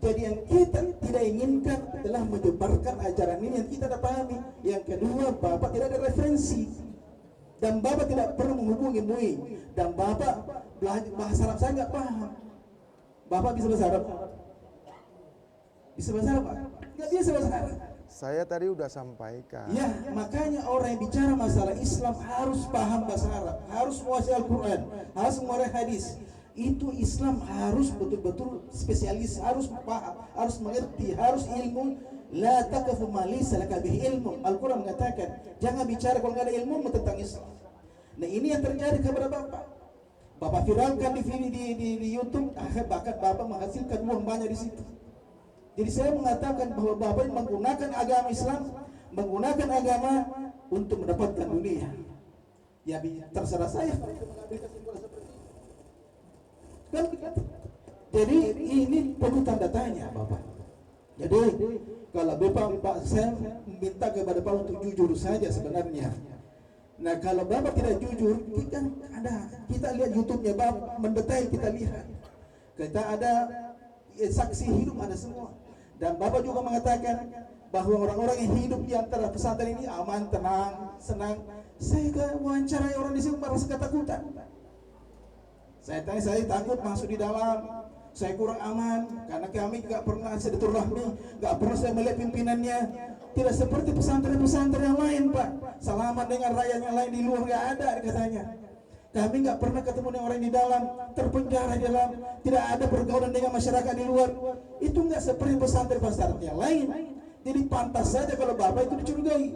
Jadi yang kita tidak inginkan adalah menyebarkan ajaran ini yang kita tidak pahami. Yang kedua, Bapak tidak ada referensi. Dan Bapak tidak perlu menghubungi MUI. Dan Bapak belajar bahasa Arab saya nggak paham. Bapak bisa bahasa Arab? Bisa bahasa Arab, Pak? Nggak bisa bahasa Arab. Saya tadi udah sampaikan. Ya, makanya orang yang bicara masalah Islam harus paham bahasa Arab, harus menguasai Al-Quran, harus menguasai hadis. Itu Islam harus betul-betul spesialis, harus paham, harus mengerti, harus ilmu. La taqfu ma laysa laka bihi ilmu. Al-Quran mengatakan, jangan bicara kalau nggak ada ilmu tentang Islam. Nah, ini yang terjadi kepada Bapak. Bapak viralkan di YouTube, bahkan Bapak menghasilkan uang banyak di situ. Jadi saya mengatakan bahwa Bapak menggunakan agama Islam, menggunakan agama untuk mendapatkan dunia. Ya terserah saya. Kan begitu. Jadi ini perlu tanda tanya, Bapak. Jadi kalau Bapak saya minta kepada Bapak untuk jujur saja sebenarnya. Nah, kalau Bapak tidak jujur, kita lihat YouTube-nya Bapak mendetail, kita lihat. Kita ada saksi hidup, ada semua. Dan Bapak juga mengatakan bahwa orang-orang yang hidup di antara pesantren ini aman, tenang, senang. Saya wawancarai orang di sini merasa ketakutan. Saya tanya, saya takut masuk di dalam, saya kurang aman karena kami nggak pernah silaturahmi, nggak pernah saya melihat pimpinannya. Tidak seperti pesantren-pesantren yang lain, Pak. Salaman dengan rakyat yang lain di luar nggak ada katanya. Kami nggak pernah ketemu dengan orang di dalam, terpenjara di dalam, tidak ada pergaulan dengan masyarakat di luar. Itu nggak seperti pesantren-pesantren yang lain. Jadi pantas saja kalau Bapak itu dicurigai.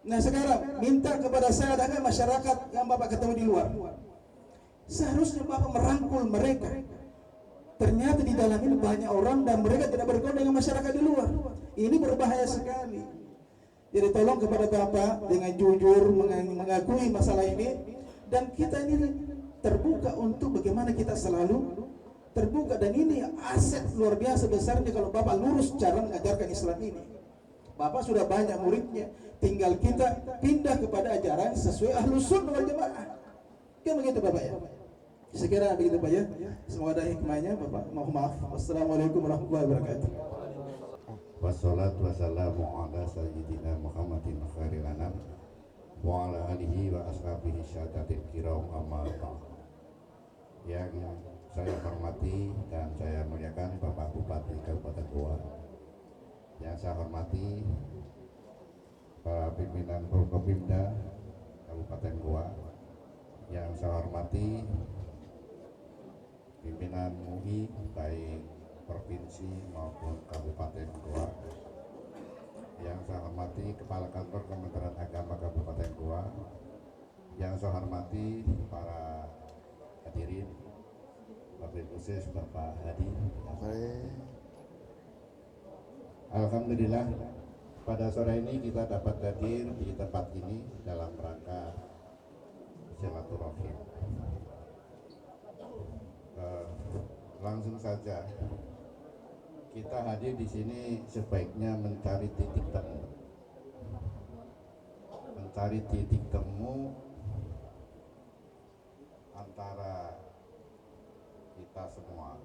Nah sekarang minta kepada saya dengan masyarakat yang Bapak ketemu di luar. Seharusnya Bapak merangkul mereka. Ternyata di dalam ini banyak orang dan mereka tidak bergaul dengan masyarakat di luar. Ini berbahaya sekali. Jadi tolong kepada Bapak dengan jujur mengakui masalah ini, dan kita ini terbuka untuk bagaimana kita selalu terbuka, dan ini aset luar biasa besarnya kalau Bapak lurus cara mengajarkan Islam ini. Bapak sudah banyak muridnya, tinggal kita pindah kepada ajaran sesuai Ahlus Sunnah wal Jamaah. Kan begitu Bapak ya? Sekiranya begitu Pak ya. Semoga ada hikmahnya Bapak. Mohon maaf. Wassalamualaikum warahmatullahi wabarakatuh. Wassalatu wassalamu ala sayyidina Muhammadin khairil anam wa ala alihi wa ashabihi syadatil kiram amma ba'd. Yang saya hormati dan saya muliakan Bapak Bupati Kabupaten Goa, yang saya hormati para pimpinan Forkopimda Kabupaten Goa, yang saya hormati pimpinan MUI baik provinsi maupun Kabupaten Goa, yang saya hormati Kepala Kantor Kementerian Agama Kabupaten Goa, yang saya hormati para hadirin, Wabil khusus Bapak Hadi. Alhamdulillah pada sore ini kita dapat hadir di tempat ini dalam rangka silaturahim. Langsung saja kita hadir di sini sebaiknya mencari titik temu, antara kita semua.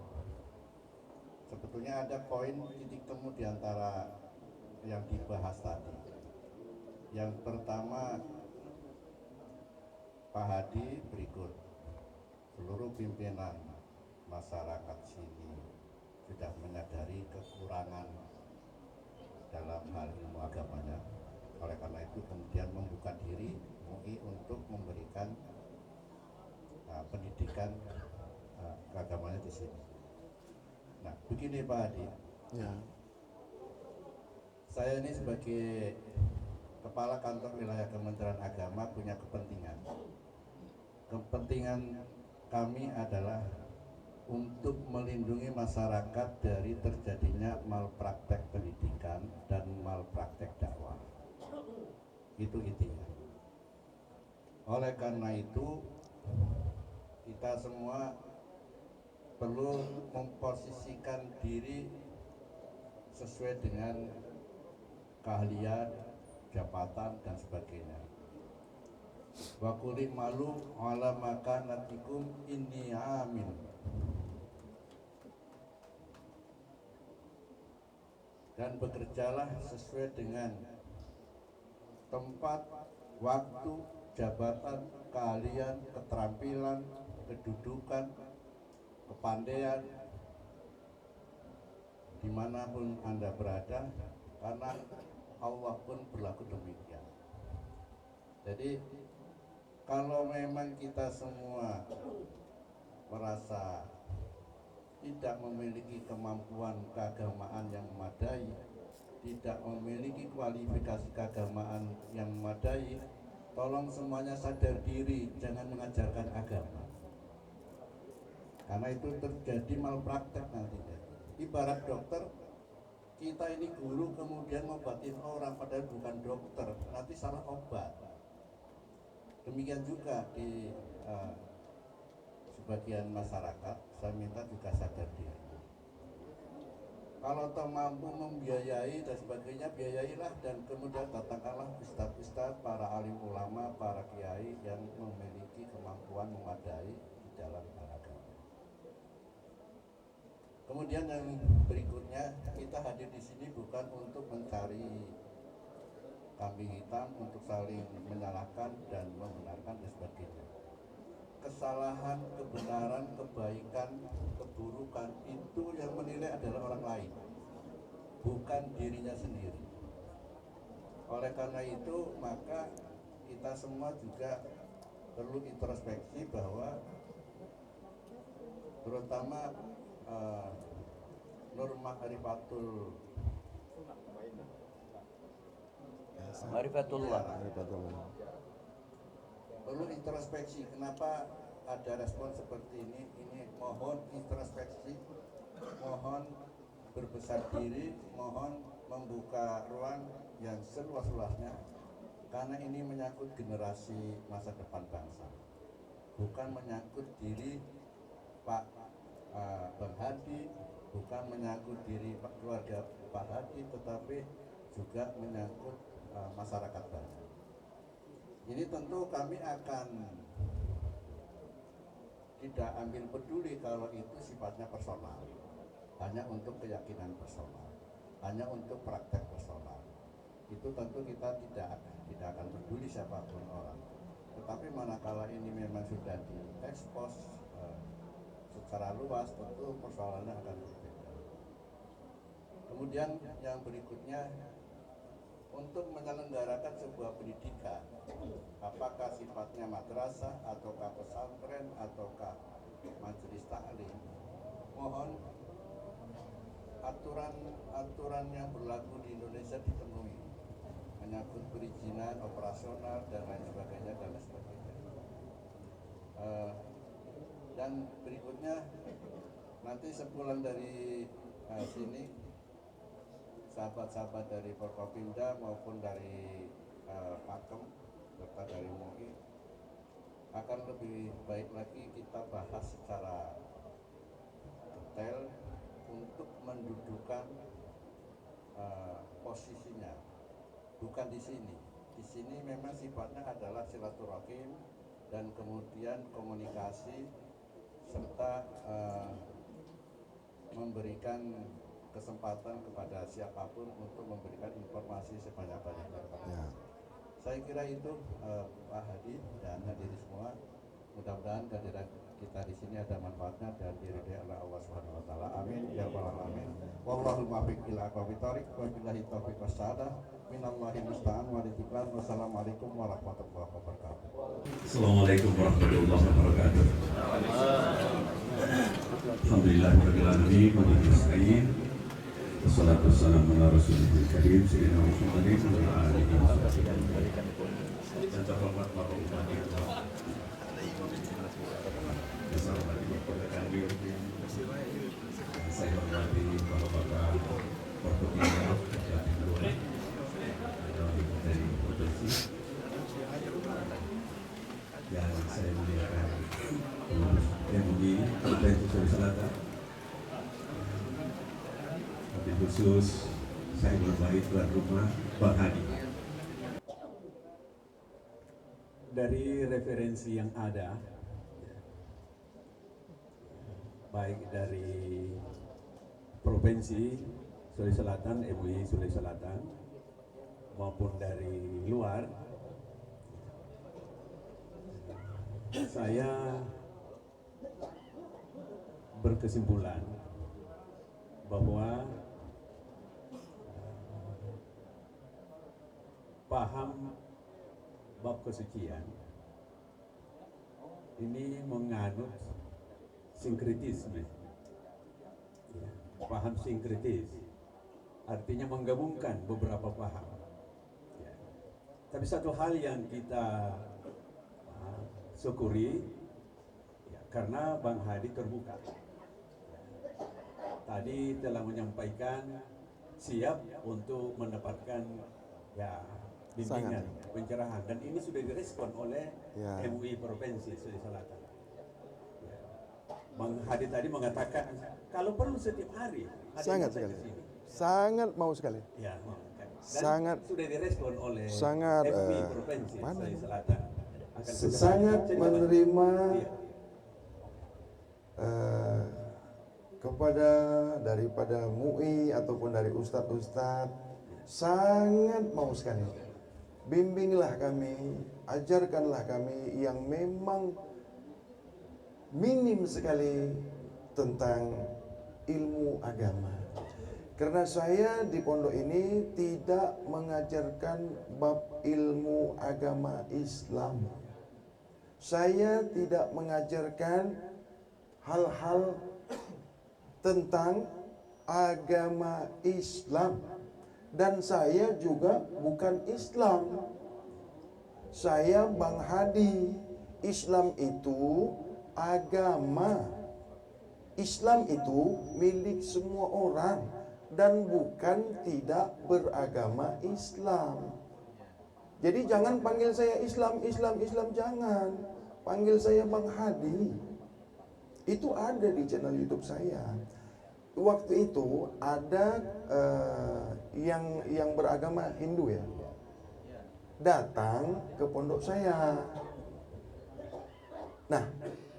Sebetulnya ada poin titik temu di antara yang dibahas tadi. Yang pertama, Pak Hadi berikut, seluruh pimpinan masyarakat sini sudah menyadari kekurangan dalam hal ilmu agamanya. Oleh karena itu kemudian membuka diri MUI untuk memberikan pendidikan keagamannya di sini. Nah, begini Pak Hadi, Ya. saya ini sebagai Kepala Kantor Wilayah Kementerian Agama punya kepentingan. Kepentingan kami adalah untuk melindungi masyarakat dari terjadinya malpraktek pendidikan dan malpraktek dakwah. Itu intinya. Oleh karena itu kita semua perlu memposisikan diri sesuai dengan keahlian, jabatan dan sebagainya. Wa qul malu ala makanatikum inni amin. Dan bekerjalah sesuai dengan tempat, waktu, jabatan, keahlian, keterampilan, kedudukan, kepandaian dimanapun Anda berada, karena Allah pun berlaku demikian. Jadi kalau memang kita semua merasa tidak memiliki kemampuan keagamaan yang memadai, tidak memiliki kualifikasi keagamaan yang memadai, tolong semuanya sadar diri, jangan mengajarkan agama. Karena itu terjadi malpraktek nantinya. Ibarat dokter, kita ini guru kemudian ngobatin orang padahal bukan dokter, nanti salah obat. Demikian juga di sebagian masyarakat, saya minta juga sadar diri. Kalau toh mampu membiayai dan sebagainya, biayailah, dan kemudian datangkanlah ustadz-ustadz, para alim ulama, para kiai yang memiliki kemampuan memadai di dalam agama. Kemudian yang berikutnya, kita hadir di sini bukan untuk mencari kambing hitam untuk saling menyalahkan dan membenarkan dan sebagainya. Kesalahan, kebenaran, kebaikan, keburukan itu yang menilai adalah orang lain, bukan dirinya sendiri. Oleh karena itu maka kita semua juga perlu introspeksi bahwa terutama Nur Marifatullah perlu introspeksi. Kenapa ada respon seperti ini? Mohon introspeksi, mohon berbesar diri, mohon membuka ruang yang seluas-luasnya, karena ini menyangkut generasi masa depan bangsa, bukan menyangkut diri Pak Bang Hadi, bukan menyangkut diri keluarga Pak Hadi, tetapi juga menyangkut masyarakat banyak. Ini tentu kami akan tidak ambil peduli kalau itu sifatnya personal, hanya untuk keyakinan personal, hanya untuk praktek personal. Itu tentu kita tidak akan peduli siapapun orang. Tetapi manakala ini memang sudah diekspos secara luas, tentu persoalannya akan berbeda. Kemudian yang berikutnya, untuk menyelenggarakan sebuah pendidikan, apakah sifatnya madrasah ataukah pesantren ataukah majelis taklim, mohon aturan yang berlaku di Indonesia dipenuhi, menyangkut perizinan operasional dan lain sebagainya dan lain sebagainya. Dan berikutnya, nanti sepulang dari sini, sahabat-sahabat dari Forkopimda maupun dari Pakem serta dari MUI akan lebih baik lagi kita bahas secara detail untuk mendudukan posisinya, bukan di sini. Di sini memang sifatnya adalah silaturahim dan kemudian komunikasi serta memberikan kesempatan kepada siapapun untuk memberikan informasi sebanyak-banyaknya kepada kita. Saya kira itu Pak Hadi dan hadirin semua, mudah-mudahan kehadiran kita di sini ada manfaatnya dan diridhai oleh Allah Subhanahu wa taala. Amin ya rabbal alamin. Wallahul muwaffiq ila aqwamit thoriq wa billahi taufiq wassadah. Minallahi musta'an wa litiklan. Wassalamualaikum warahmatullahi wabarakatuh. Assalamualaikum warahmatullahi wabarakatuh. Alhamdulillahirabbil alamin wa nasta'in. Wassalatu wassalamu ala rasulil karim sayyidina Muhammadin wa ala alihi wasallam. Yang terhormat Bapak Bupati Allah, yang saya hormati Bapak Kanwil, saya hormati Bapak-Bapak Forkopimda Jatim Luar dari provinsi, yang saya muliakan pengurus MUI Provinsi Sulawesi Selatan. Wabil khusus saya berbaik tuan rumah Bang Hadi. Dari referensi yang ada, baik dari provinsi Sulawesi Selatan, MUI Sulawesi Selatan, maupun dari luar, saya berkesimpulan bahwa paham bab kesucian ini menganut sinkretisme. Ya, paham sinkretis artinya menggabungkan beberapa paham. Ya. Tapi satu hal yang kita syukuri, ya, karena Bang Hadi terbuka. Ya. Tadi telah menyampaikan siap untuk mendapatkan bimbingan, pencerahan, dan ini sudah direspon oleh MUI Provinsi Sulawesi Selatan. Ya. Bang Hadi tadi mengatakan kalau perlu setiap hari. Sangat sekali. Sangat mau sekali. Ya, dan sangat sudah direspon oleh sangat MUI Provinsi Sulawesi Selatan. sangat menerima kepada daripada MUI ataupun dari ustadz-ustadz, sangat mau sekali bimbinglah kami, ajarkanlah kami yang memang minim sekali tentang ilmu agama. Karena saya di pondok ini tidak mengajarkan bab ilmu agama Islam. Saya tidak mengajarkan hal-hal tentang agama Islam. Dan saya juga bukan Islam. Saya Bang Hadi. Islam itu agama. Islam itu milik semua orang dan bukan tidak beragama Islam. Jadi jangan panggil saya Islam, jangan. Panggil saya Bang Hadi. Itu ada di channel YouTube saya. Waktu itu ada yang beragama Hindu ya, datang ke pondok saya. Nah,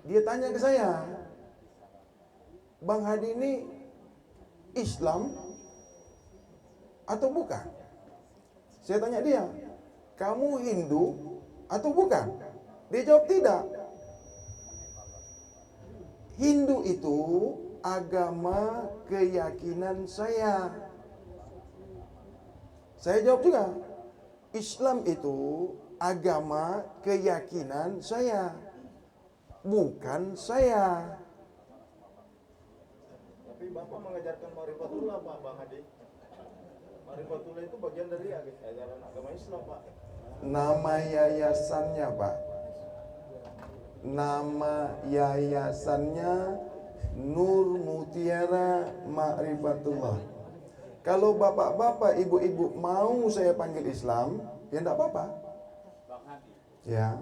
dia tanya ke saya, Bang Hadi ini Islam atau bukan? Saya tanya dia, kamu Hindu atau bukan? Dia jawab tidak. Hindu itu agama keyakinan saya. Saya jawab juga, Islam itu agama keyakinan saya, bukan saya. Tapi Bapak mengajarkan Marifatullah, Pak, Bang Hadi. Marifatullah itu bagian dari ajaran agama Islam, Pak. Nama yayasannya, Pak. Nama yayasannya Nur Mutiara Ma'rifatullah. Kalau bapak-bapak, ibu-ibu mau saya panggil Islam, ya enggak apa-apa. Bang Hadi, Ya.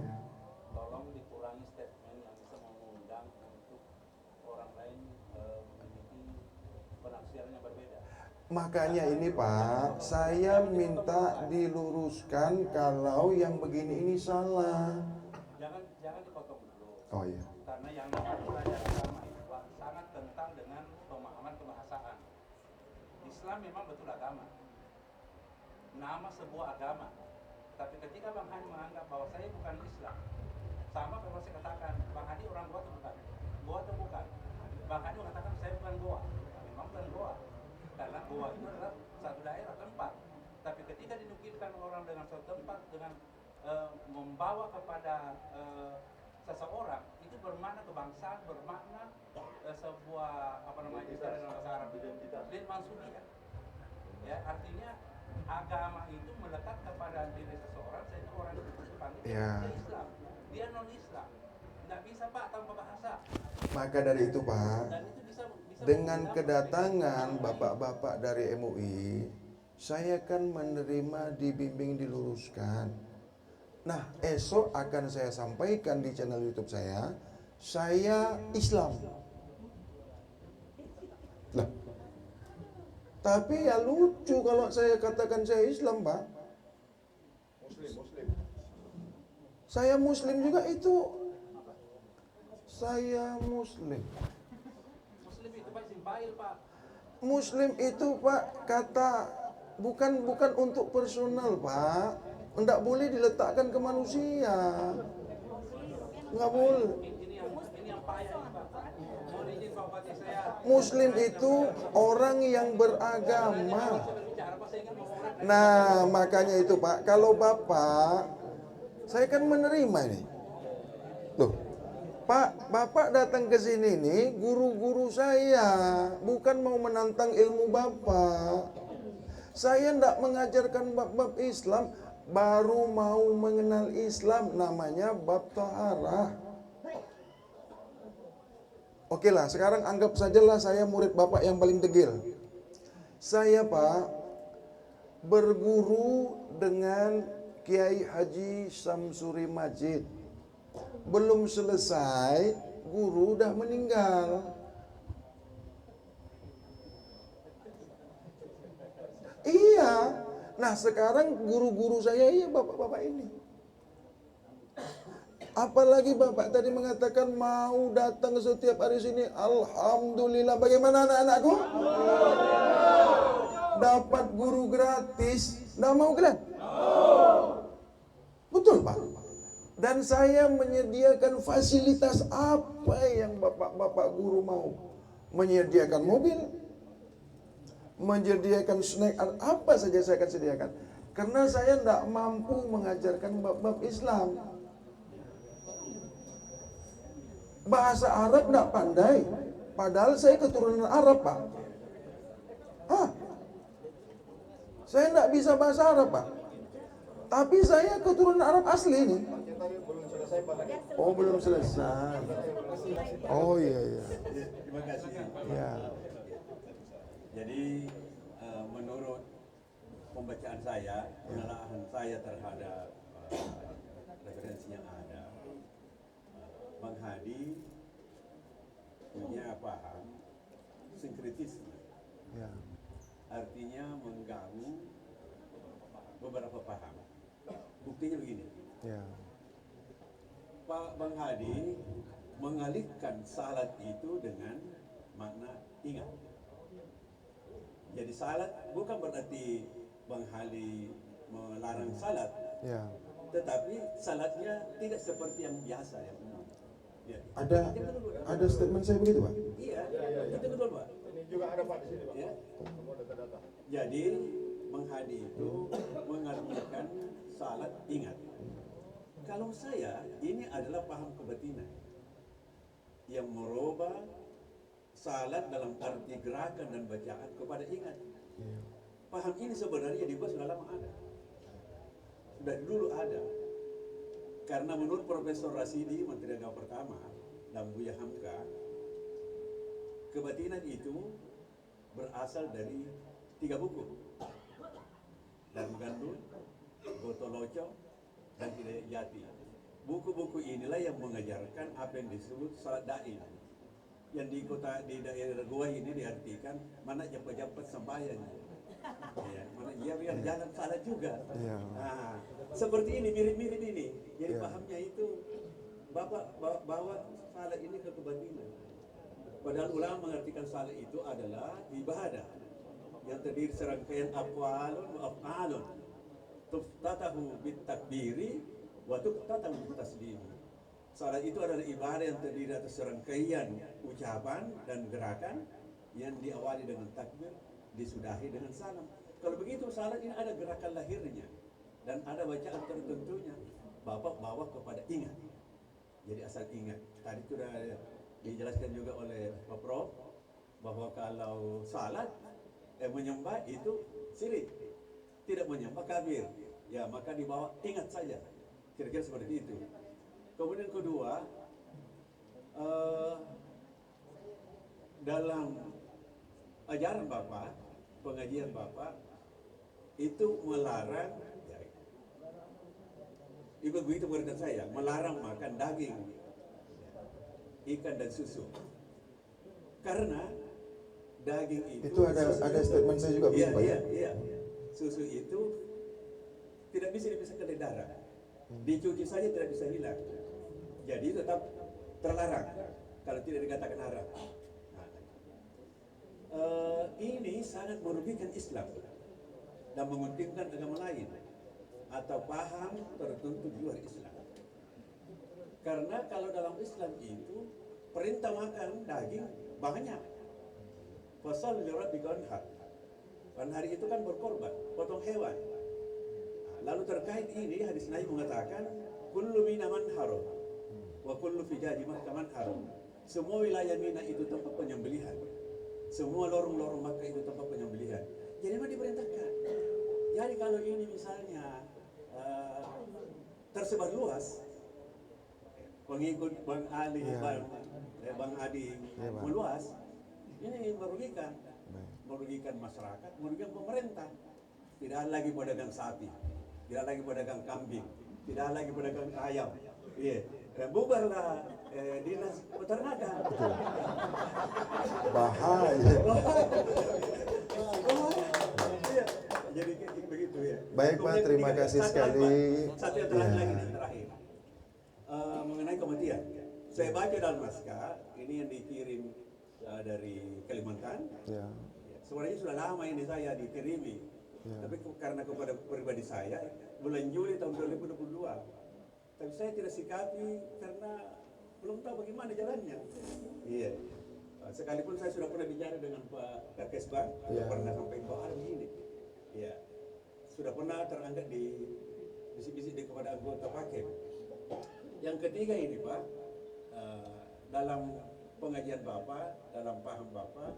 tolong dikurangi statement yang bisa mengundang untuk orang lain memiliki penafsiran yang berbeda. Makanya ini Pak, saya minta diluruskan kalau yang begini ini salah. Jangan dipotong dulu. Oh iya. Karena yang namanya belajar agama itu Pak, sangat tentang dengan pemahaman kebahasaan. Islam memang betul agama, nama sebuah agama. Tapi ketika Bang Hadi menganggap bahwa saya bukan Islam, sama kalau saya katakan Bang Hadi orang Goa atau bukan? Goa atau bukan? Bang Hadi mengatakan saya bukan Goa. Memang bukan Goa, karena Goa itu adalah satu daerah tempat. Tapi ketika dinukilkan orang dengan suatu tempat dengan membawa kepada seseorang, itu bermakna kebangsaan, bermakna sebuah apa namanya istilah dalam bahasa Arab itu lil mansubiyah. Ya, artinya agama itu melekat kepada diri seseorang sehingga orang itu dipanggil dia Islam, dia non Islam. Nggak bisa Pak tanpa bahasa. Maka dari itu Pak, Dan itu bisa dengan kedatangan bapak-bapak dari MUI, saya kan menerima, dibimbing, diluruskan. Nah, esok akan saya sampaikan di channel YouTube saya Islam. Lah, tapi ya lucu kalau saya katakan saya Islam, Pak. Muslim. Saya Muslim juga itu. Saya Muslim. Muslim itu Pak simbail Pak. Muslim itu Pak kata bukan untuk personal Pak. Enggak boleh diletakkan ke manusia. Enggak boleh. Ini yang payah ini Pak. Mohon izin Pak Bupati saya. Muslim itu orang yang beragama. Bicara Pak, saya ingin ngomong. Nah, makanya itu Pak, kalau Bapak, saya kan menerima ini. Loh, Pak, Bapak datang ke sini nih, guru-guru saya, bukan mau menantang ilmu Bapak. Saya tidak mengajarkan bab-bab Islam, baru mau mengenal Islam, namanya bab taharah. Oke lah, sekarang anggap sajalah saya murid Bapak yang paling degil. Saya Pak, berguru dengan Kiai Haji Samsuri Majid. Belum selesai, guru udah meninggal. Iya. Nah sekarang guru-guru saya iya bapak-bapak ini. Apalagi bapak tadi mengatakan mau datang setiap hari sini. Alhamdulillah. Bagaimana anak-anakku? Dapat guru gratis. Nggak mau kalian? Dan saya menyediakan fasilitas apa yang bapak-bapak guru mau. Menyediakan mobil, menyediakan snack, apa saja saya akan sediakan. Karena saya tidak mampu mengajarkan bab-bab Islam. Bahasa Arab tidak pandai. Padahal saya keturunan Arab, Pak. Saya tidak bisa bahasa Arab, Pak. Tapi saya keturunan Arab asli ini. Oh, belum selesai. Oh, iya, iya. Terima kasih. Ya. Jadi menurut pembacaan saya, penelaahan saya terhadap referensi yang ada, Bang Hadi punya paham sinkretisme. Ya. Artinya mengganggu beberapa paham. Buktinya begini, Ya. Pak Bang Hadi mengalihkan salat itu dengan makna ingat. Jadi salat bukan berarti Bang Hadi melarang salat, Ya. tetapi salatnya tidak seperti yang biasa yang umum. Ya. Ada statement saya begitu, Pak? Iya, itu betul Pak. Ini juga ada Pak di sini Pak. Ya. Semua data-data. Jadi Bang Hadi itu mengartikan salat ingat. Kalau saya, ini adalah paham kebatinan yang merubah salat dalam arti gerakan dan bacaan kepada ingat. Paham ini sebenarnya di sudah lama ada, sudah dulu ada. Karena menurut Profesor Rasidi, Menteri Agama pertama, dan Buya Hamka, kebatinan itu berasal dari 3 buku. Dan Gandul, Gotoloco, dan Hidayat Jati. Buku-buku inilah yang mengajarkan apa yang disebut salat da'i. Yang di daerah gua ini diartikan mana cepat-cepat sembahyang. Ya, mana dia biar jalan salat juga. Ya. Nah, seperti ini mirip-mirip ini. Jadi Ya. pahamnya itu Bapak bawa salat ini ke kebatinan. Padahal ulama mengartikan salat itu adalah ibadah yang terdiri serangkaian aqwalun wa af'alun tuftatahu bit takbiri wa tuftatahu bit taslimi. Salat itu adalah ibadah yang terdiri atas serangkaian ucapan dan gerakan yang diawali dengan takbir, disudahi dengan salam. Kalau begitu salat ini ada gerakan lahirnya dan ada bacaan tertentunya. Bapak bawa kepada ingat. Jadi asal ingat. Tadi sudah dijelaskan juga oleh Pak Prof bahwa kalau salat menyembah itu syirik, tidak menyembah kafir. Ya maka dibawa ingat saja. Kira-kira seperti itu. Kemudian kedua, dalam ajaran Bapak, pengajian Bapak itu melarang, ya, Ibu begitu muridkan saya, melarang makan daging, ikan dan susu. Karena daging itu ada statement saya juga iya, begitu, Pak. iya. Susu itu tidak bisa dipisahkan dari darah. Dicuci saja tidak bisa hilang. Jadi tetap terlarang kalau tidak dikatakan haram. Ini sangat merugikan Islam dan menguntingkan agama lain atau paham tertentu di luar Islam. Karena kalau dalam Islam itu perintah makan daging banyak. Fasal lirabbika wanhar. Wanhar itu kan berkorban, potong hewan. Lalu terkait ini hadis Nabi mengatakan kullu mina manharum wa kullu fijaji manharum. Semua wilayah Mina itu tempat penyembelihan. Semua lorong-lorong Makkah itu tempat penyembelihan. Jadi memang diperintahkan. Jadi kalau ini misalnya tersebar luas, pengikut Bang Ali, Bang Adi meluas, ini merugikan masyarakat, merugikan pemerintah. Tidak ada lagi pedagang sapi, tidak lagi pedagang kambing, tidak lagi pedagang ayam. Iya, bubarlah dinas peternakan. Bahaya. Iya, jadi begitu ya. Baik, Pak, terima kasih sekali. Satu yang terakhir lagi nih, terakhir. Mengenai kematian. Saya baca dalam naskah, ini yang dikirim dari Kalimantan. Ya. Sebenarnya sudah lama ini saya dikirimi. Tapi karena kepada pribadi saya, bulan Juli tahun 2022. Tapi saya tidak sikapi karena belum tahu bagaimana jalannya. Iya. Sekalipun saya sudah pernah bicara dengan Pak Kakesbang, sudah pernah sampai Pak Armi ini. Iya. Sudah pernah terangkat di bisik-bisik kepada anggota Pakem. Yang ketiga ini Pak, dalam pengajian Bapak, dalam paham Bapak,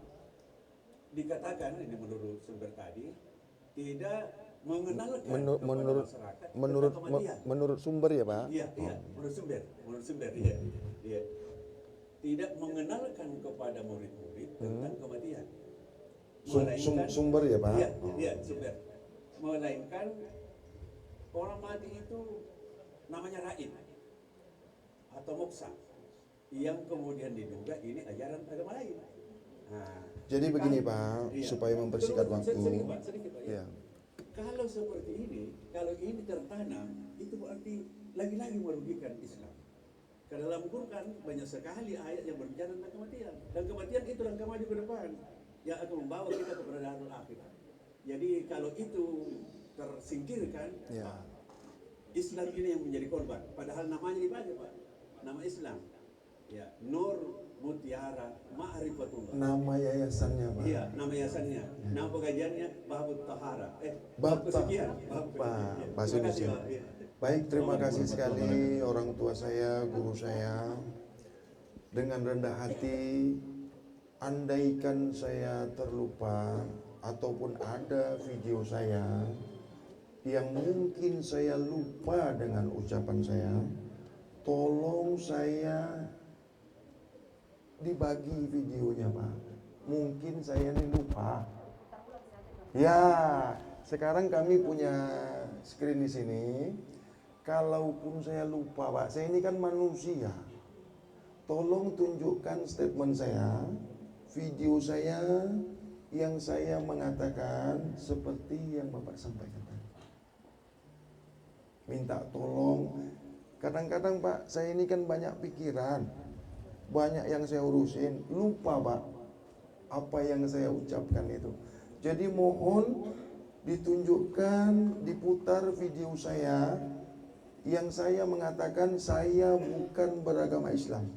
dikatakan ini menurut sumber tadi, tidak mengenalkan kepada masyarakat menurut sumber ya Pak? Iya, menurut sumber, iya. Tidak mengenalkan kepada murid-murid tentang kematian. Sumber ya Pak? Iya, sumber. Melainkan orang mati itu namanya raib atau moksa yang kemudian diduga ini ajaran agama lain. Nah, jadi begini Pak, supaya mempersingkat waktu. Sedikit Pak. Ya. Kalau seperti ini, kalau ini tertanam, itu berarti lagi-lagi merugikan Islam. Karena dalam Quran banyak sekali ayat yang berbicara tentang kematian. Dan kematian itu langkah maju ke depan yang akan membawa kita kepada darul akhirat. Jadi kalau itu tersingkirkan, Islam ini yang menjadi korban. Padahal namanya dibaca Pak, nama Islam. Ya, Nur Mutiara Ma'rifatullah. Nama yayasannya Pak? Iya, nama yayasannya. Nama pengajiannya Babut Tahara. Bab kesekian. Pak, bahasa Indonesia. Baik, terima kasih sekali orang tua saya, guru saya. Dengan rendah hati, andaikan saya terlupa ataupun ada video saya yang mungkin saya lupa dengan ucapan saya, tolong saya dibagi videonya Pak. Mungkin saya ini lupa. Ya, sekarang kami punya screen di sini. Kalaupun saya lupa Pak, saya ini kan manusia. Tolong tunjukkan statement saya, video saya yang saya mengatakan seperti yang Bapak sampaikan tadi. Minta tolong. Kadang-kadang Pak, saya ini kan banyak pikiran, banyak yang saya urusin, lupa Pak apa yang saya ucapkan itu. Jadi mohon ditunjukkan, diputar video saya yang saya mengatakan saya bukan beragama Islam.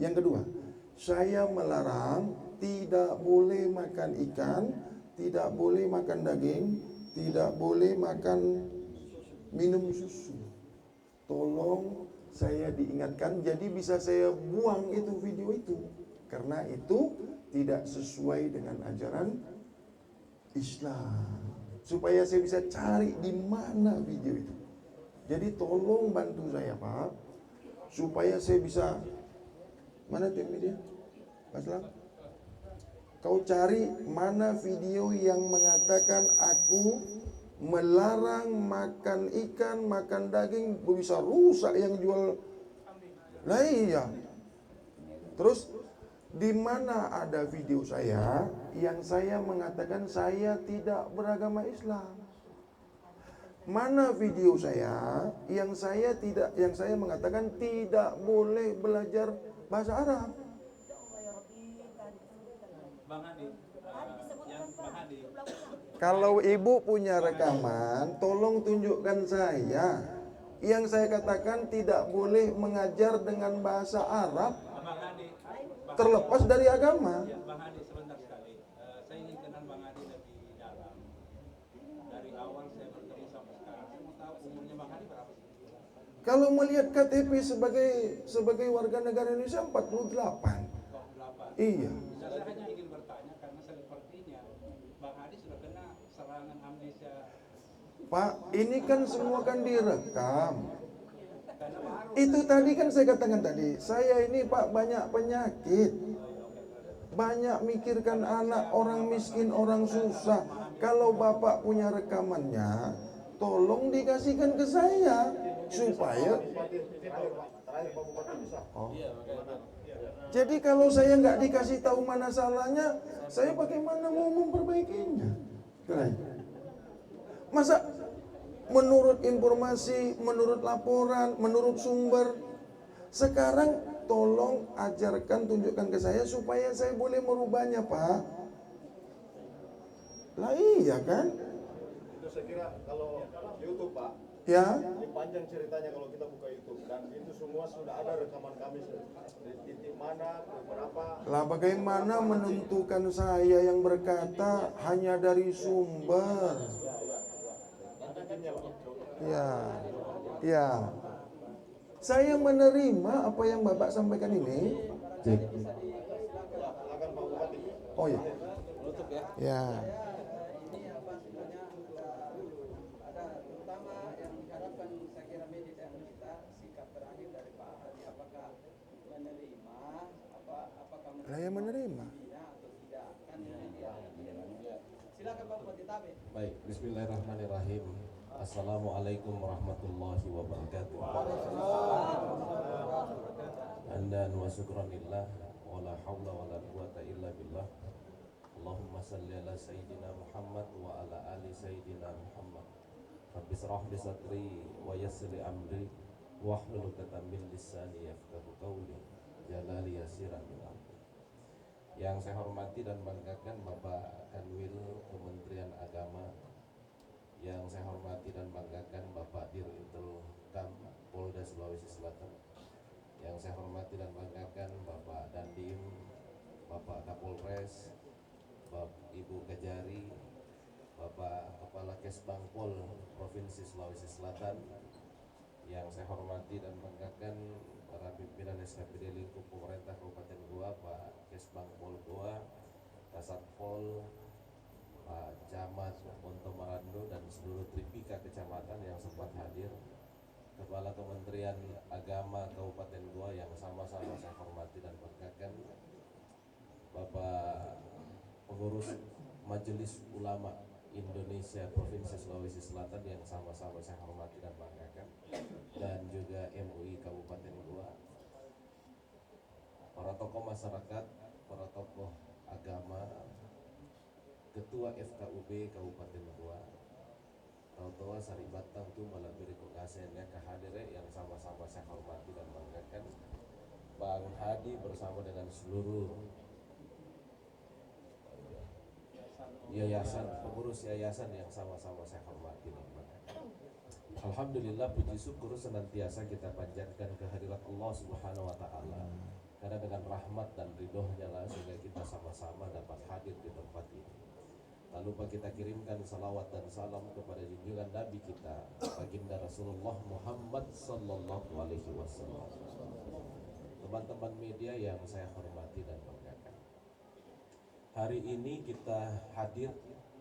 Yang kedua, saya melarang tidak boleh makan ikan, tidak boleh makan daging, tidak boleh makan minum susu. Tolong saya diingatkan, jadi bisa saya buang itu video itu, karena itu tidak sesuai dengan ajaran Islam. Supaya saya bisa cari di mana video itu. Jadi tolong bantu saya Pak, supaya saya bisa, mana tim media? Mas Lam? Kau cari mana video yang mengatakan aku melarang makan ikan, makan daging, bisa rusak yang jual. Lah iya. Terus di mana ada video saya yang saya mengatakan saya tidak beragama Islam? Mana video saya yang saya mengatakan tidak boleh belajar bahasa Arab? Kalau ibu punya rekaman, tolong tunjukkan saya. Yang saya katakan tidak boleh mengajar dengan bahasa Arab, terlepas dari agama. Bang Hadi, sebentar sekali. Saya ingin kenal Bang Hadi lebih dalam. Dari awal saya bertemu sampai sekarang, saya mau tahu umurnya Bang Hadi berapa sih? Kalau melihat KTP sebagai warga negara Indonesia 48. 48. Iya. Saya hanya ingin bertanya karena sepertinya Bang Hadi sudah kena serangan amnesia. Pak, ini kan semua kan direkam. Itu tadi kan saya katakan tadi, saya ini Pak banyak penyakit. Banyak mikirkan anak, orang miskin, orang susah. Kalau Bapak punya rekamannya, tolong dikasihkan ke saya supaya. Oh. Jadi kalau saya nggak dikasih tahu mana salahnya, saya bagaimana mau memperbaikinya? Keren. Masa menurut informasi, menurut laporan, menurut sumber, sekarang tolong ajarkan, tunjukkan ke saya supaya saya boleh merubahnya Pak. Lah iya kan? Itu saya kira kalau YouTube Pak, Ya, Ini panjang ceritanya kalau kita buka YouTube, dan itu semua sudah ada rekaman kami di titik mana, berapa. lah bagaimana menentukan saya yang berkata hanya dari sumber? Nanti timnya Pak. Ya, ya. Saya menerima apa yang Bapak sampaikan ini. Cek. Silakan Pak Bupati. Oh ya. Ya. Ini apa sebenarnya ada terutama yang diharapkan saya kira media yang kita sikap terakhir dari Pak Hadi, apakah menerima apakah Saya menerima. atau tidak kan ini dia. Silakan Pak Bupati Tabe. Baik, bismillahirrahmanirrahim. Assalamualaikum warahmatullahi wabarakatuh. Andan wa syukranillah wa la hawla wa la quwata illa billah. Allahumma salli ala sayyidina Muhammad wa ala ali sayyidina Muhammad. Rabbi shrah li sadri wa yassir li amri wahlul 'uqdatam min lisani yafqahu qawli. Jalali yasiran min amri. Yang saya hormati dan banggakan Bapak Kanwil Kementerian Agama, yang saya hormati dan banggakan Bapak Dirintel Kam Polda Sulawesi Selatan, yang saya hormati dan banggakan Bapak Dandim, Bapak Kapolres, Bapak Ibu Kejari, Bapak Kepala Kesbangpol Provinsi Sulawesi Selatan, yang saya hormati dan banggakan para pimpinan SKPD lingkup pemerintah Kabupaten Goa, Pak Kesbangpol Goa, Kasatpol, Pak Camat Monto Marando, dan seluruh Tripika kecamatan yang sempat hadir, Kepala Kementerian Agama Kabupaten Goa yang sama-sama saya hormati dan banggakan, Bapak Pengurus Majelis Ulama Indonesia Provinsi Sulawesi Selatan yang sama-sama saya hormati dan banggakan, dan juga MUI Kabupaten Goa, para tokoh masyarakat, para tokoh agama, Ketua FKUB Kabupaten Goa, Tautoa Saribatang tu malam berikutnya kehadiran yang sama-sama saya hormati dan banggakan, Bang Hadi bersama dengan seluruh yayasan, pengurus yayasan yang sama-sama saya hormati dan banggakan. Alhamdulillah, puji syukur senantiasa kita panjatkan kehadirat Allah Subhanahu wa taala. Karena dengan rahmat dan ridhonya lah sehingga kita sama-sama dapat hadir di tempat ini. Tak lupa kita kirimkan salawat dan salam kepada junjungan Nabi kita, baginda Rasulullah Muhammad sallallahu alaihi wasallam. Teman-teman media yang saya hormati dan banggakan, hari ini kita hadir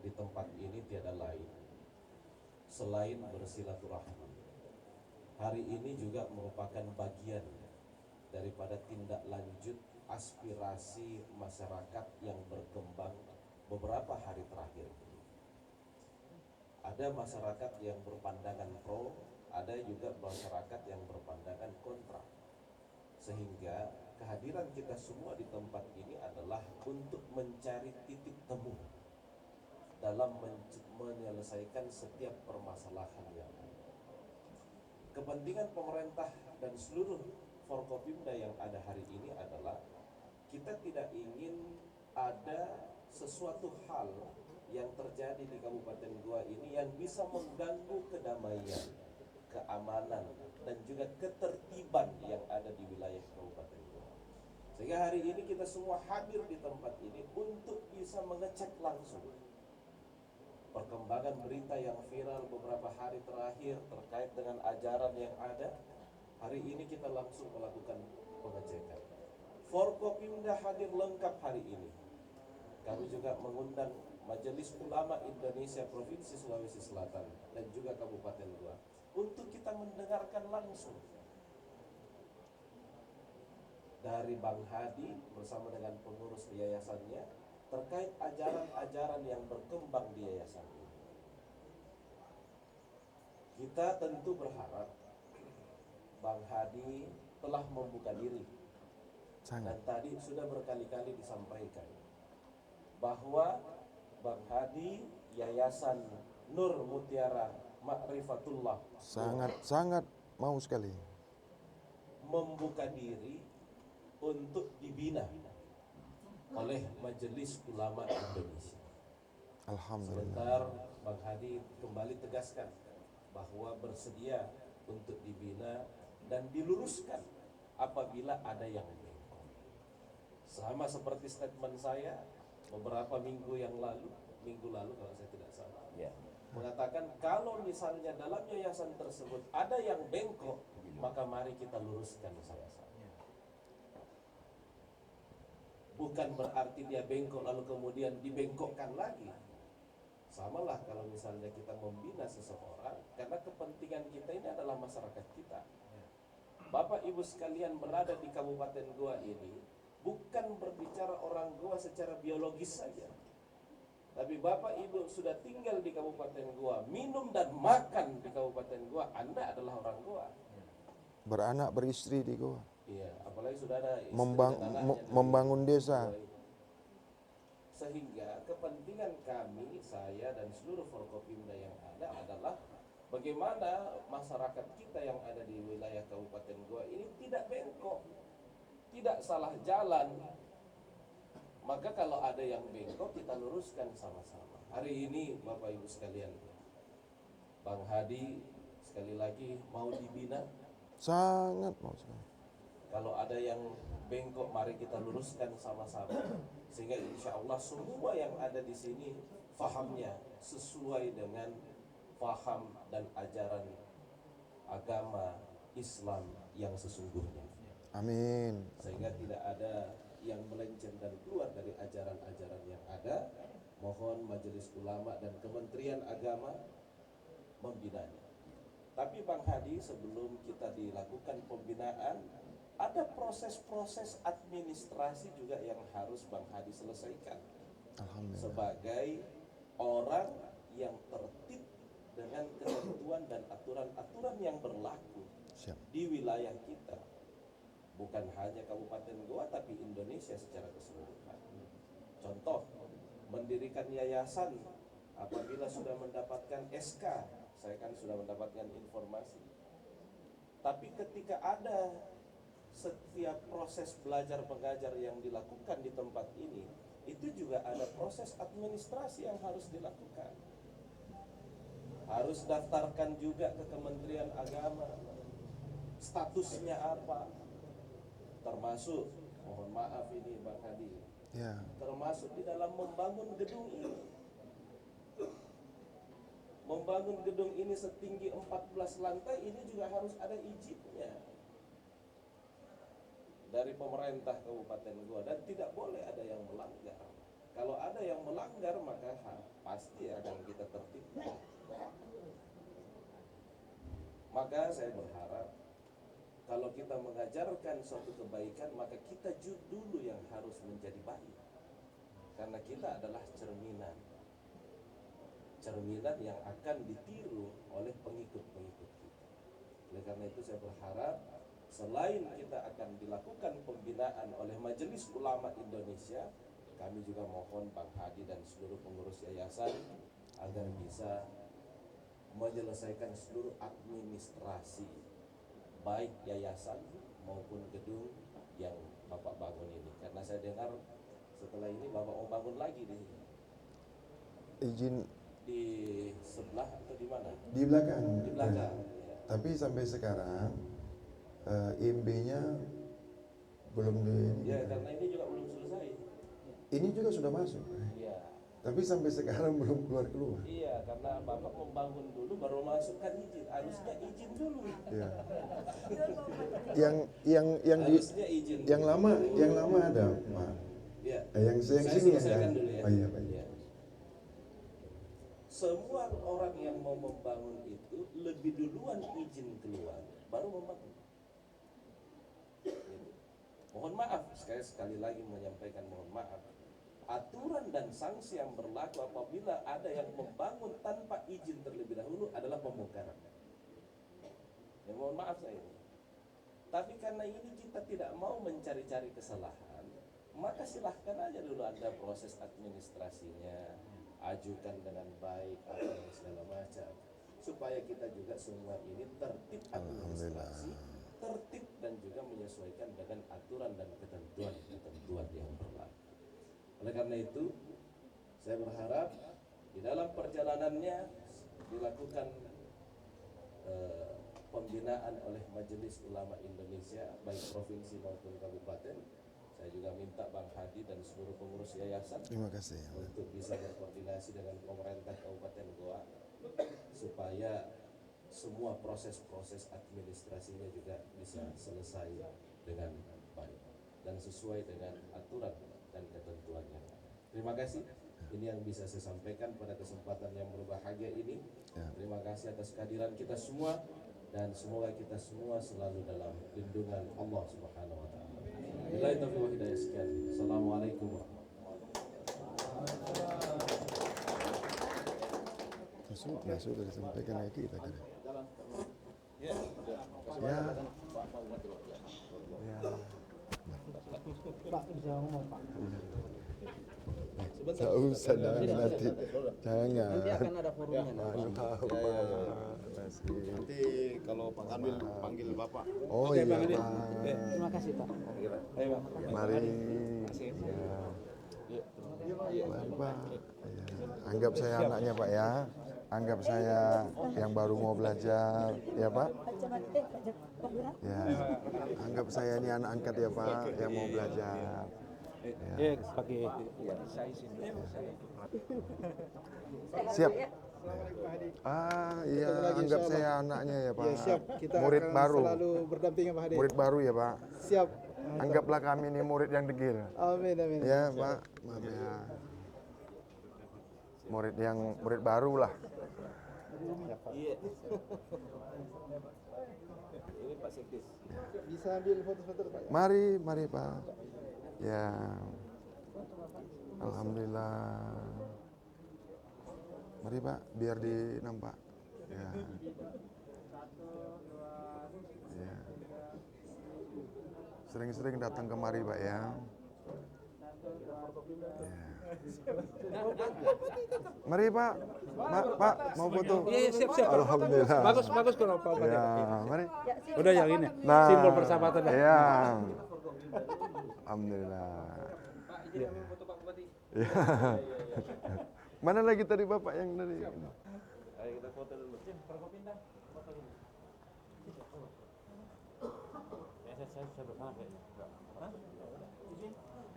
di tempat ini tiada lain selain bersilaturahmi. Hari ini juga merupakan bagian daripada tindak lanjut aspirasi masyarakat yang berkembang beberapa hari terakhir ini. Ada masyarakat yang berpandangan pro, ada juga masyarakat yang berpandangan kontra. Sehingga kehadiran kita semua di tempat ini adalah untuk mencari titik temu dalam menyelesaikan setiap permasalahan yang ada. Kepentingan pemerintah dan seluruh Forkopimda yang ada hari ini adalah kita tidak ingin ada sesuatu hal yang terjadi di Kabupaten Goa ini yang bisa mengganggu kedamaian, keamanan, dan juga ketertiban yang ada di wilayah Kabupaten Goa. Sehingga hari ini kita semua hadir di tempat ini untuk bisa mengecek langsung perkembangan berita yang viral beberapa hari terakhir terkait dengan ajaran yang ada. Hari ini kita langsung melakukan pengecekan. Forkopimda hadir lengkap hari ini. Kami juga mengundang Majelis Ulama Indonesia Provinsi Sulawesi Selatan dan juga Kabupaten Goa untuk kita mendengarkan langsung dari Bang Hadi bersama dengan pengurus yayasannya terkait ajaran-ajaran yang berkembang di yayasan ini. Kita tentu berharap Bang Hadi telah membuka diri. Dan tadi sudah berkali-kali disampaikan bahwa Bang Hadi Yayasan Nur Mutiara Ma'rifatullah sangat mau sekali membuka diri untuk dibina oleh Majelis Ulama Indonesia. Alhamdulillah. Sebentar Bang Hadi kembali tegaskan bahwa bersedia untuk dibina dan diluruskan apabila ada yang bengkok. Sama seperti statement saya beberapa minggu lalu kalau saya tidak salah, mengatakan kalau misalnya dalam yayasan tersebut ada yang bengkok, maka mari kita luruskan sama-sama. Bukan berarti dia bengkok lalu kemudian dibengkokkan lagi. Samalah kalau misalnya kita membina seseorang, karena kepentingan kita ini adalah masyarakat kita. Bapak Ibu sekalian berada di Kabupaten Goa ini bukan berbicara orang Goa secara biologis saja, tapi Bapak Ibu sudah tinggal di Kabupaten Goa, minum dan makan di Kabupaten Goa, Anda adalah orang Goa. Beranak beristri di Goa. Iya, apalagi sudah ada istri dan anaknya membangun desa. Sehingga kepentingan kami, saya dan seluruh Forkopimda yang ada adalah bagaimana masyarakat kita yang ada di wilayah Kabupaten Goa ini tidak bengkok, tidak salah jalan. Maka kalau ada yang bengkok, kita luruskan sama-sama. Hari ini Bapak Ibu sekalian, Bang Hadi sekali lagi mau dibina. Sangat mau sekali. Kalau ada yang bengkok, mari kita luruskan sama-sama, sehingga insya Allah semua yang ada di sini fahamnya sesuai dengan faham dan ajaran agama Islam yang sesungguhnya. Amin. Sehingga tidak ada yang melenceng dan keluar dari ajaran-ajaran yang ada. Mohon Majelis Ulama dan Kementerian Agama membinanya. Tapi Bang Hadi, sebelum kita dilakukan pembinaan, ada proses-proses administrasi juga yang harus Bang Hadi selesaikan. Alhamdulillah. Sebagai orang yang tertib dengan ketentuan dan aturan-aturan yang berlaku di wilayah kita. Bukan hanya Kabupaten Goa, tapi Indonesia secara keseluruhan. Contoh, mendirikan yayasan apabila sudah mendapatkan SK, saya kan sudah mendapatkan informasi. Tapi ketika ada setiap proses belajar mengajar yang dilakukan di tempat ini, itu juga ada proses administrasi yang harus dilakukan. Harus daftarkan juga ke Kementerian Agama, statusnya apa, termasuk, mohon maaf ini Bang Hadi, termasuk di dalam membangun gedung ini. Membangun gedung ini setinggi 14 lantai ini juga harus ada izinnya dari pemerintah Kabupaten Goa, dan tidak boleh ada yang melanggar. Kalau ada yang melanggar, maka pasti akan kita tertibkan. Maka saya berharap kalau kita mengajarkan suatu kebaikan, maka kita dulu yang harus menjadi baik, karena kita adalah cerminan yang akan ditiru oleh pengikut-pengikut kita. Oleh karena itu saya berharap selain kita akan dilakukan pembinaan oleh Majelis Ulama Indonesia, kami juga mohon Bang Hadi dan seluruh pengurus yayasan agar bisa menyelesaikan seluruh administrasi baik yayasan maupun gedung yang Bapak bangun ini. Karena saya dengar setelah ini Bapak mau bangun lagi di Izin di sebelah atau di mana? di belakang. Di belakang. Ya. Tapi sampai sekarang IMB-nya belum Ya, karena ini juga belum selesai. Ini juga sudah masuk. Iya. Tapi sampai sekarang belum keluar. Iya, karena Bapak membangun dulu baru masukkan izin. Harusnya izin dulu. Iya. yang lama ada, Pak. Iya. Yang Saya sini selesaikan ada. dulu ya. Oh iya, Pak. Iya. Semua orang yang mau membangun itu lebih duluan izin keluar baru membangun. Gitu. Mohon maaf, sekali lagi menyampaikan mohon maaf. Aturan dan sanksi yang berlaku apabila ada yang membangun tanpa izin terlebih dahulu adalah pembongkaran. Ya, mohon maaf saya ini. Tapi karena ini kita tidak mau mencari-cari kesalahan, maka silahkan aja dulu ada proses administrasinya, ajukan dengan baik apa yang segala macam, supaya kita juga semua ini tertib administrasi, tertib dan juga menyesuaikan dengan aturan dan ketentuan yang berlaku. Oleh karena itu, saya berharap di dalam perjalanannya dilakukan pembinaan oleh Majelis Ulama Indonesia baik provinsi maupun kabupaten. Saya juga minta Bang Hadi dan seluruh pengurus yayasan Terima kasih. untuk bisa berkoordinasi dengan pemerintah Kabupaten Goa supaya semua proses-proses administrasinya juga bisa selesai dengan baik dan sesuai dengan aturan dan ketentuannya. Terima kasih. Ini yang bisa saya sampaikan pada kesempatan yang berbahagia ini. Terima kasih atas kehadiran kita semua dan semoga kita semua selalu dalam lindungan Allah Subhanahu wa taala. Billahi taufiq wa hidayah. Sekian. Assalamualaikum warahmatullahi wabarakatuh. Nah, sudah disampaikan lagi kita kira. Ya. Pak, bisa ngomong Pak. Tak usah nanti. Jangan. Nanti akan ada forumnya. Nanti kalau Pak Kanwil panggil Bapak. Oh iya Pak. Terima kasih Pak. Mari. Mari Pak. Anggap saya anaknya Pak ya. Anggap saya yang baru mau belajar, ya Pak. Ya. Anggap saya ini anak angkat ya Pak, yang mau belajar. Ya. Pakai Siap. Iya, anggap saya anaknya ya Pak. Ya, siap. Kita Murid akan baru. selalu berdampingan Pak Hadi. Murid baru ya Pak. Siap. Anggaplah kami ini murid yang degil. Amin, amin. Ya Pak, maaf ya. Murid baru lah. Iya. Ini Pak Sekdes. Bisa ambil foto-foto Pak? Mari Pak. Ya. Alhamdulillah. Mari Pak, biar dinampak. Ya. Ya. Sering-sering datang kemari Pak ya. Ya. Mari Pak. Pak, mau foto? Iya, siap. Alhamdulillah. Bagus kalau Pak. Ya, mari. Udah yang ini. Nah, Simbol persahabatan dah. Ya. Alhamdulillah. Ya. Ya. Mana lagi tadi Bapak yang dari? Ayo kita foto dulu.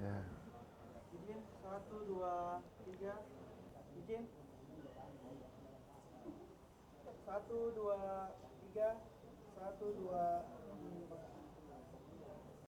Ya. Izin 1, 2, 3. Izin 1, 2, 3. 1, 2,